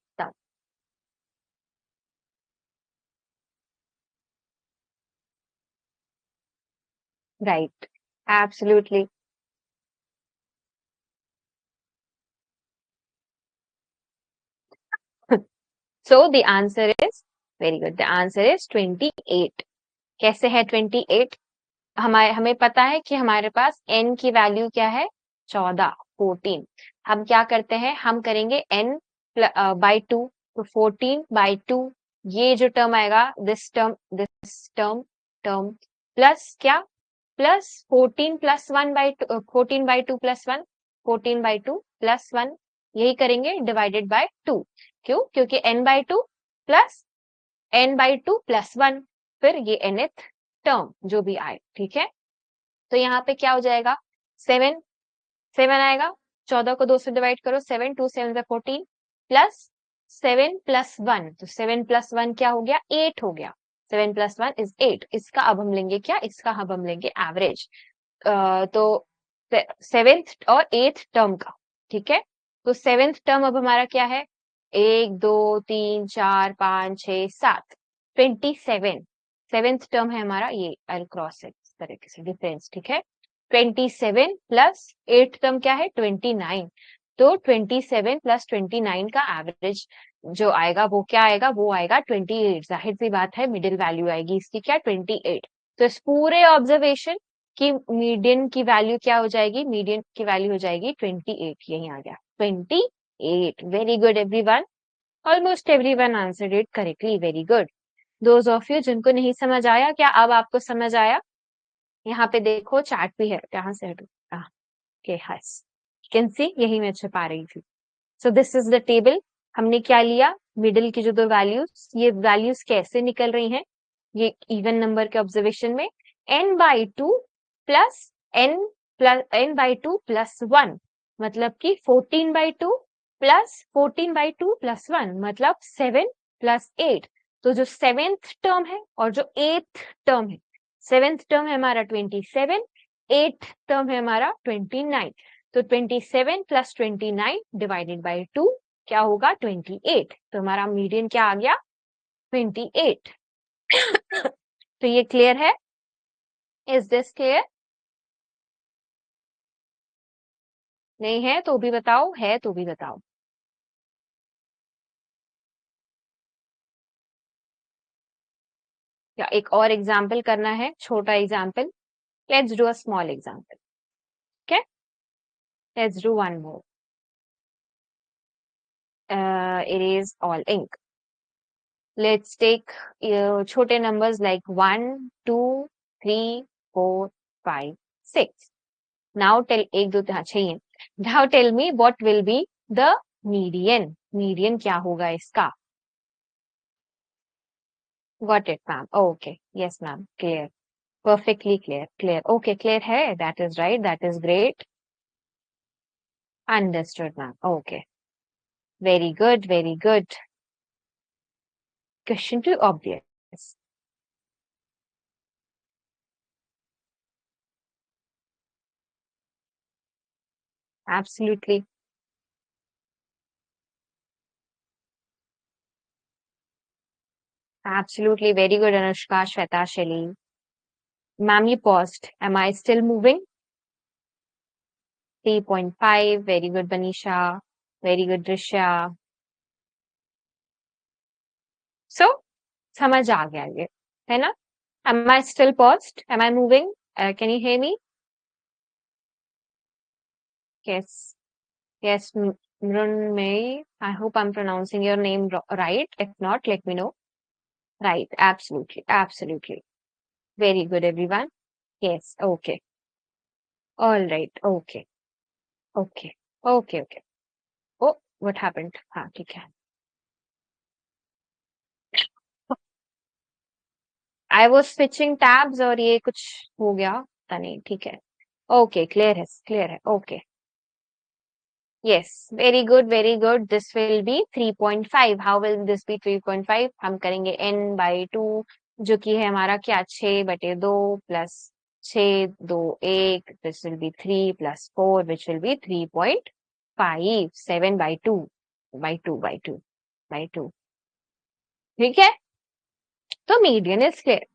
Right. Absolutely. So the answer is, very good, the answer is 28। कैसे है 28? हमारे हमें पता है कि हमारे पास n की वैल्यू क्या है, 14, 14। हम क्या करते हैं, हम करेंगे n बाई टू, तो 14/2, ये जो टर्म आएगा, दिस टर्म टर्म प्लस क्या, प्लस 14+1/2, 14/2 +1, 14/2 +1, यही करेंगे डिवाइडेड बाय 2। क्यों? क्योंकि n/2 प्लस n/2 +1, फिर ये nth टर्म जो भी आए, ठीक है। तो यहाँ पे क्या हो जाएगा, 7, 7 आएगा, 14 को 2 से डिवाइड करो, 7, 2 7 14, प्लस 7+1, तो 7+1 क्या हो गया, 8 हो गया। 7+1 इज 8। इसका अब हम लेंगे क्या, इसका अब हम लेंगे एवरेज। तो सेवेंथ और एथ टर्म का, ठीक है। तो सेवेंथ टर्म अब हमारा क्या है, 1 2 3 4 5 6 7, 27। सेवेंथ टर्म है हमारा ये, आई क्रॉस इस तरीके से डिफरेंस, ठीक है। 27 प्लस एट टर्म क्या है, 29। तो 27 + 29 का एवरेज जो आएगा वो क्या आएगा, वो आएगा 28। जाहिर सी बात है, मिडिल वैल्यू आएगी इसकी क्या, 28। तो इस पूरे ऑब्जर्वेशन की मीडियन की वैल्यू क्या हो जाएगी, मीडियन की वैल्यू हो जाएगी 28। यही आ गया 28। Very good everyone. Almost everyone answered it correctly. Very good. Those of you जिनको नहीं समझ आया, क्या अब आपको समझ आया? यहाँ पे देखो चार्ट भी है, कहाँ से हटू, के हस कैन सी, यही मैं छुपा रही थी। So this is the table. हमने क्या लिया, मिडिल की जो दो वैल्यूज, ये वैल्यूज कैसे निकल रही हैं, ये इवन नंबर के ऑब्जर्वेशन में n/2 प्लस n/2 + 1, मतलब कि 14/2 प्लस 14/2 + 1, मतलब 7 + 8। तो जो सेवेंथ टर्म है और जो एथ टर्म है, सेवेंथ टर्म है हमारा 27, एथ टर्म है हमारा 29। तो 27 + 29 डिवाइडेड बाय 2 क्या होगा, 28। तो हमारा मीडियन क्या आ गया, 28। तो ये क्लियर है? Is this clear? नहीं है तो भी बताओ, है तो भी बताओ। या एक और एग्जाम्पल करना है, छोटा example? Let's do a small example. Okay, let's do one more. erase all ink. Let's take छोटे numbers like 1, 2, 3, 4, 5, 6. Now tell 1, 2, 3, 6 है. Now tell me what will be the median. Median क्या होगा इसका? Got it, ma'am. Okay. Yes, ma'am. Clear. Perfectly clear. Clear. Okay, clear है. That is right. That is great. Understood, ma'am. Okay. Very good. Very good. Question 2 obvious. Absolutely. Absolutely. Very good, Anushka, Shweta, Shelly. Ma'am, you paused. Am I still moving? 3.5. Very good, Banisha. Very good, Drisha. So, समझ आ गया ये, है ना? Am I still paused? Am I moving? Can you hear me? Yes. Yes, Mrunmay. I hope I'm pronouncing your name right. If not, let me know. Right. Absolutely. Absolutely. Very good, everyone. Yes. Okay. All right. Okay. Okay. Okay. Okay. Oh, what happened? हाँ, ठीक है. I was switching tabs और ये कुछ हो गया. पता नहीं. ठीक है. Okay. Clear है. Clear है. Okay. Yes, very good, very good. This will be 3.5. How will this be 3.5? हम करेंगे n by 2 जो कि है हमारा क्या 6/2 plus 6 2 1. This will be 3 plus 4 which will be 3.5. 7/2 by 2 by 2 by 2. ठीक है. तो मीडियन इज क्लियर.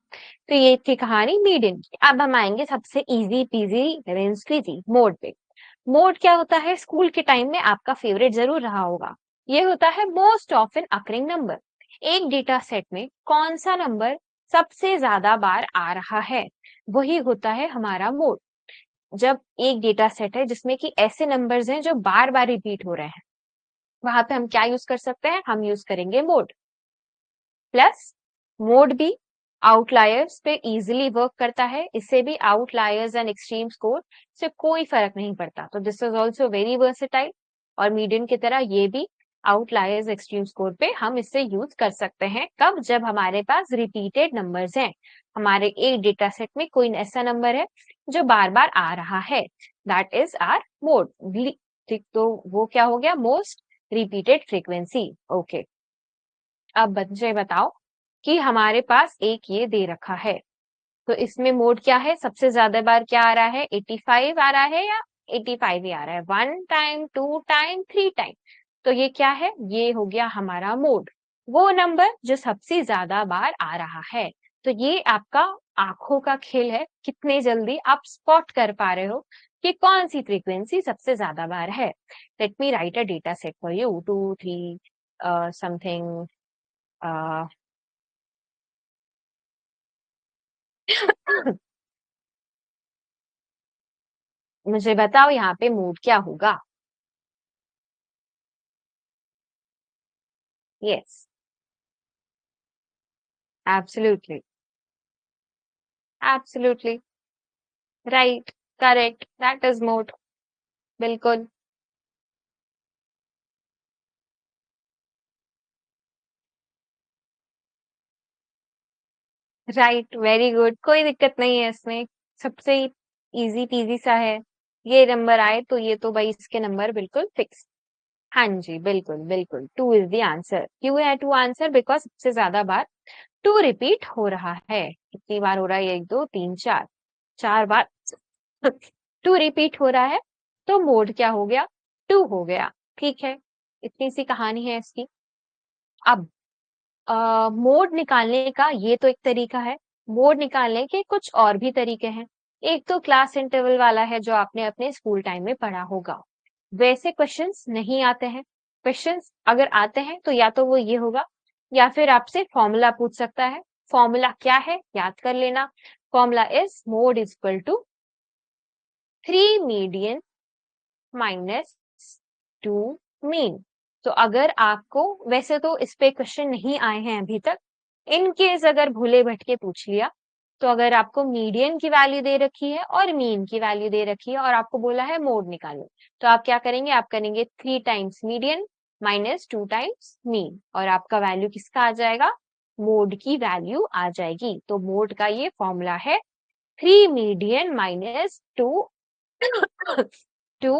तो ये थी कहानी मीडियन की. अब हम आएंगे सबसे easy PG range squeezy mode पे. मोड क्या होता है? स्कूल के टाइम में आपका फेवरेट जरूर रहा होगा. ये होता है मोस्ट ऑफन अकरिंग नंबर. एक डेटा सेट में कौन सा नंबर सबसे ज्यादा बार आ रहा है, वही होता है हमारा मोड. जब एक डेटा सेट है जिसमें कि ऐसे नंबर्स हैं जो बार बार रिपीट हो रहे हैं, वहां पे हम क्या यूज कर सकते हैं? हम यूज करेंगे मोड. प्लस मोड भी आउटलायर्स पे इजीली वर्क करता है. इससे भी आउटलायर्स एंड एक्सट्रीम स्कोर से कोई फर्क नहीं पड़ता. तो this is also very versatile. और मीडियन की तरह ये भी आउटलायर्स एक्सट्रीम स्कोर पे हम इससे यूज कर सकते हैं. कब? जब हमारे पास रिपीटेड नंबर्स हैं. हमारे एक डेटा सेट में कोई ऐसा नंबर है जो बार बार आ रहा है. That is are mode. तो वो क्या हो गया? Most repeated frequency. ओके. अब मुझे बताओ कि हमारे पास एक ये दे रखा है, तो इसमें मोड क्या है? सबसे ज्यादा बार क्या आ रहा है? 85 आ रहा है या 85 ही आ रहा है? 1 टाइम, 2 टाइम, 3 टाइम. तो ये क्या है? ये हो गया हमारा मोड. वो नंबर जो सबसे ज्यादा बार आ रहा है. तो ये आपका आंखों का खेल है, कितने जल्दी आप स्पॉट कर पा रहे हो कि कौन सी फ्रीक्वेंसी सबसे ज्यादा बार है. Let me right a data set for you. 2 3 something. मुझे बताओ यहाँ पे मूड क्या होगा? Yes. Absolutely. Absolutely. Right. Correct. That is mood. बिल्कुल. राइट. Very good. कोई दिक्कत नहीं है इसमें. सबसे इजी पीजी सा है. ये नंबर आए तो ये तो भाई इसके नंबर बिल्कुल फिक्स. हाँ जी, बिल्कुल बिल्कुल. 2 इज द आंसर. क्यों है 2 आंसर? बिकॉज सबसे ज्यादा बार 2 रिपीट हो रहा है. कितनी बार हो रहा है? 1 2 3 4. 4 बार 2 रिपीट हो रहा है. तो मोड क्या हो गया? 2 हो गया. ठीक है. इतनी सी कहानी है इसकी. अब मोड निकालने का ये तो एक तरीका है. मोड निकालने के कुछ और भी तरीके हैं. एक तो क्लास इंटरवल वाला है जो आपने अपने स्कूल टाइम में पढ़ा होगा. वैसे क्वेश्चंस नहीं आते हैं. क्वेश्चंस अगर आते हैं तो या तो वो ये होगा, या फिर आपसे फॉर्मूला पूछ सकता है. फॉर्मूला क्या है? याद कर लेना. Formula is mode is equal to 3 median minus 2 mean. तो अगर आपको, वैसे तो इस पे क्वेश्चन नहीं आए हैं अभी तक, इन केस अगर भूले भटके पूछ लिया, तो अगर आपको मीडियन की वैल्यू दे रखी है और मीन की वैल्यू दे रखी है और आपको बोला है मोड निकालो, तो आप क्या करेंगे, आप करेंगे 3 times median minus 2 times mean, और आपका वैल्यू किसका आ जाएगा, मोड की वैल्यू आ जाएगी। तो मोड का ये फॉर्मूला है 3 मीडियन माइनस 2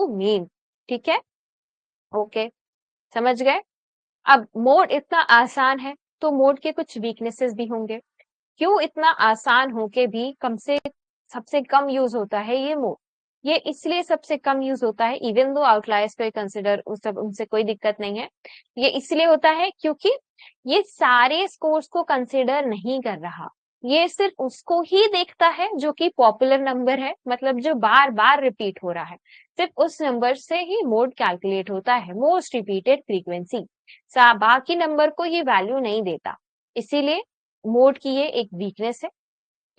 मीन। ठीक है, ओके, समझ गए। अब मोड इतना आसान है तो मोड के कुछ वीकनेसेस भी होंगे। क्यों इतना आसान होके भी कम से सबसे कम यूज होता है ये मोड? ये इसलिए सबसे कम यूज होता है, इवन दो आउटलायर्स को कंसिडर उस सब उनसे कोई दिक्कत नहीं है, ये इसलिए होता है क्योंकि ये सारे स्कोर्स को कंसिडर नहीं कर रहा, ये सिर्फ उसको ही देखता है जो कि पॉपुलर नंबर है, मतलब जो बार बार रिपीट हो रहा है, सिर्फ उस नंबर से ही मोड कैलकुलेट होता है, मोस्ट रिपीटेड फ्रीक्वेंसी। बाकी नंबर को ये वैल्यू नहीं देता, इसीलिए मोड की ये एक वीकनेस है।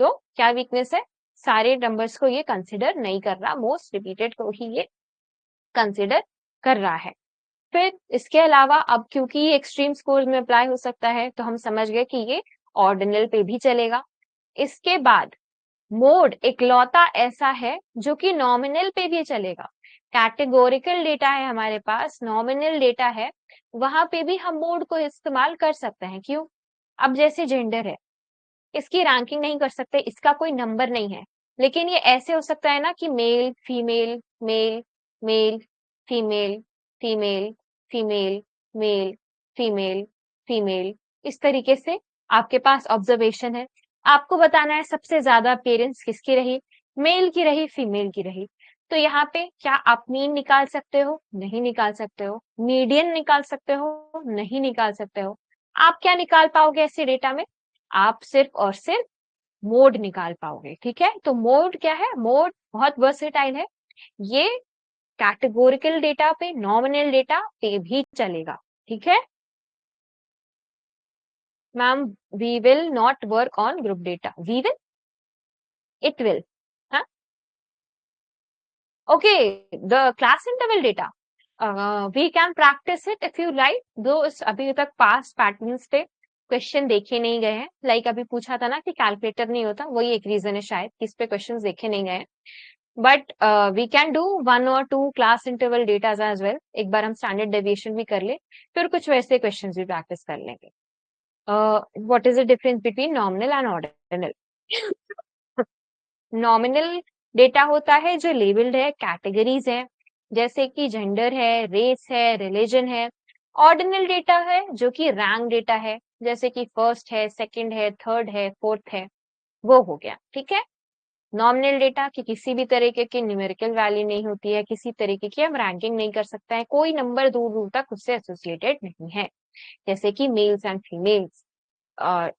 तो क्या वीकनेस है, सारे नंबर्स को ये कंसिडर नहीं कर रहा, मोस्ट रिपीटेड को ही ये कंसिडर कर रहा है। फिर इसके अलावा अब क्योंकि ये एक्सट्रीम स्कोर में अप्लाई हो सकता है, तो हम समझ गए कि ये ऑर्डिनल पे भी चलेगा। इसके बाद मोड इकलौता ऐसा है जो कि नॉमिनल पे भी चलेगा। कैटेगोरिकल डेटा है हमारे पास, नॉमिनल डेटा है, वहां पे भी हम मोड को इस्तेमाल कर सकते हैं। क्यों? अब जैसे जेंडर है, इसकी रैंकिंग नहीं कर सकते, इसका कोई नंबर नहीं है, लेकिन ये ऐसे हो सकता है ना कि male female male male female female female male female female, इस तरीके से आपके पास ऑब्जर्वेशन है। आपको बताना है सबसे ज्यादा अपीयरेंस किसकी रही, मेल की रही फीमेल की रही, तो यहाँ पे क्या आप मीन निकाल सकते हो? नहीं निकाल सकते हो। मीडियन निकाल सकते हो? नहीं निकाल सकते हो। आप क्या निकाल पाओगे ऐसे डेटा में? आप सिर्फ और सिर्फ मोड निकाल पाओगे। ठीक है, तो मोड क्या है, मोड बहुत वर्सेटाइल है, ये कैटेगोरिकल डेटा पे, नॉमिनल डेटा पे भी चलेगा। ठीक है ma'am, we will not work on group data, we will, it will, हाँ, okay, the class interval data we can practice it if you like, दो अभी तक पास्ट पैटर्न्स पे क्वेश्चन देखे नहीं गए हैं, लाइक अभी पूछा था ना कि कैलकुलेटर नहीं होता, वही एक रीजन है शायद कि इस पे क्वेश्चन देखे नहीं गए हैं। बट वी कैन डू 1 और 2 class interval datas as well, एक बार हम स्टैंडर्ड डेविएशन भी कर ले, फिर कुछ वैसे क्वेश्चंस भी प्रैक्टिस कर लेंगे। What is the difference between nominal and ordinal? Nominal data होता है जो लेबल्ड है, कैटेगरीज है, जैसे कि जेंडर है, रेस है, रिलीजन है। ऑर्डिनल डेटा है जो कि रैंक डेटा है, जैसे कि फर्स्ट है, सेकंड है, थर्ड है, फोर्थ है, वो हो गया। ठीक है, नॉमिनल डेटा की किसी भी तरीके की न्यूमेरिकल वैल्यू नहीं होती है, किसी तरीके की हम रैंकिंग नहीं कर सकते हैं, कोई नंबर दूर दूर तक उससे एसोसिएटेड नहीं है, जैसे कि mails and females,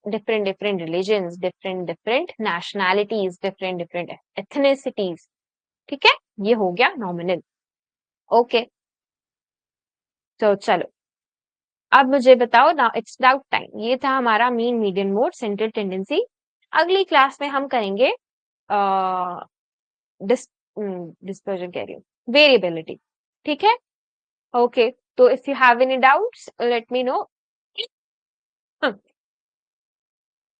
different different religions, different different nationalities, different different ethnicities। ठीक है, ये हो गया नॉमिनल। ओके, तो चलो अब मुझे बताओ, नाउ इट्स डाउट टाइम। ये था हमारा mean median mode central tendency. अगली क्लास में हम करेंगे डिस्पर्जन कह रही हूँ, वेरिएबिलिटी। ठीक है, ओके, तो if you have any doubts let me know.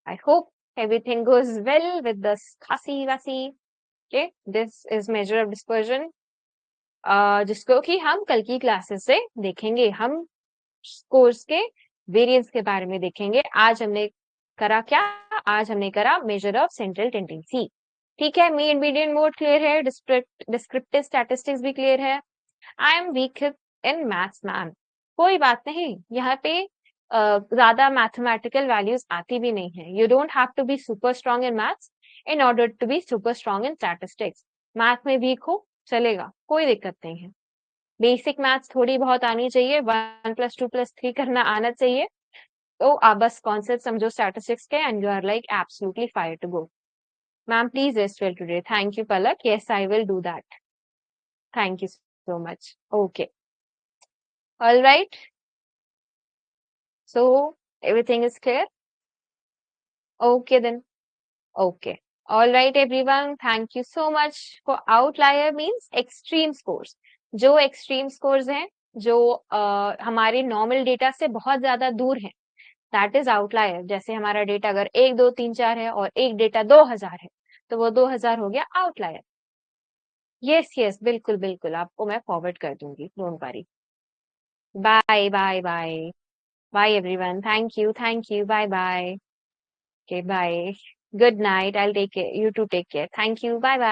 I hope everything goes well with the Khasi Vasi. Okay, this is measure of dispersion, जिसको कि हम कल की क्लासेस से देखेंगे। हम कोर्स के वेरिएंस के बारे में देखेंगे। आज हमने करा क्या? आज हमने करा मेजर ऑफ सेंट्रल टेंडेंसी। ठीक है, मीन मीडियन मोड क्लियर है, डिस्क्रिप्टिव स्टैटिस्टिक्स भी क्लियर है। I am weak in maths ma'am, कोई बात नहीं, यहाँ पे ज्यादा मैथमेटिकल वैल्यूज आती भी नहीं है। You don't have to be super strong in maths in order to be super strong in statistics. Math में वीक हो चलेगा, कोई दिक्कत नहीं है। बेसिक मैथ्स थोड़ी बहुत आनी चाहिए, 1+2+3 करना आना चाहिए, तो आप बस कॉन्सेप्ट समझो स्टैटिस्टिक्स के and you are like absolutely fire to go. Ma'am please rest well today. Thank you Palak, yes I will do that, thank you so much. Okay. All right. So everything is clear? Okay then. Okay. All right, everyone. Thank you so much for outlier means extreme scores. जो extreme scores हैं जो हमारे नॉर्मल डेटा से बहुत ज्यादा दूर है, दैट इज आउटलायर। जैसे हमारा डेटा अगर 1 2 3 4 है और एक डेटा 2000 है, तो वो 2000 हो गया आउटलायर। यस यस, बिल्कुल बिल्कुल, आपको मैं फॉरवर्ड कर दूंगी, don't worry. Bye bye bye. Bye everyone, thank you, bye bye. Okay bye. Good night, I take care, you too take care, thank you, bye bye.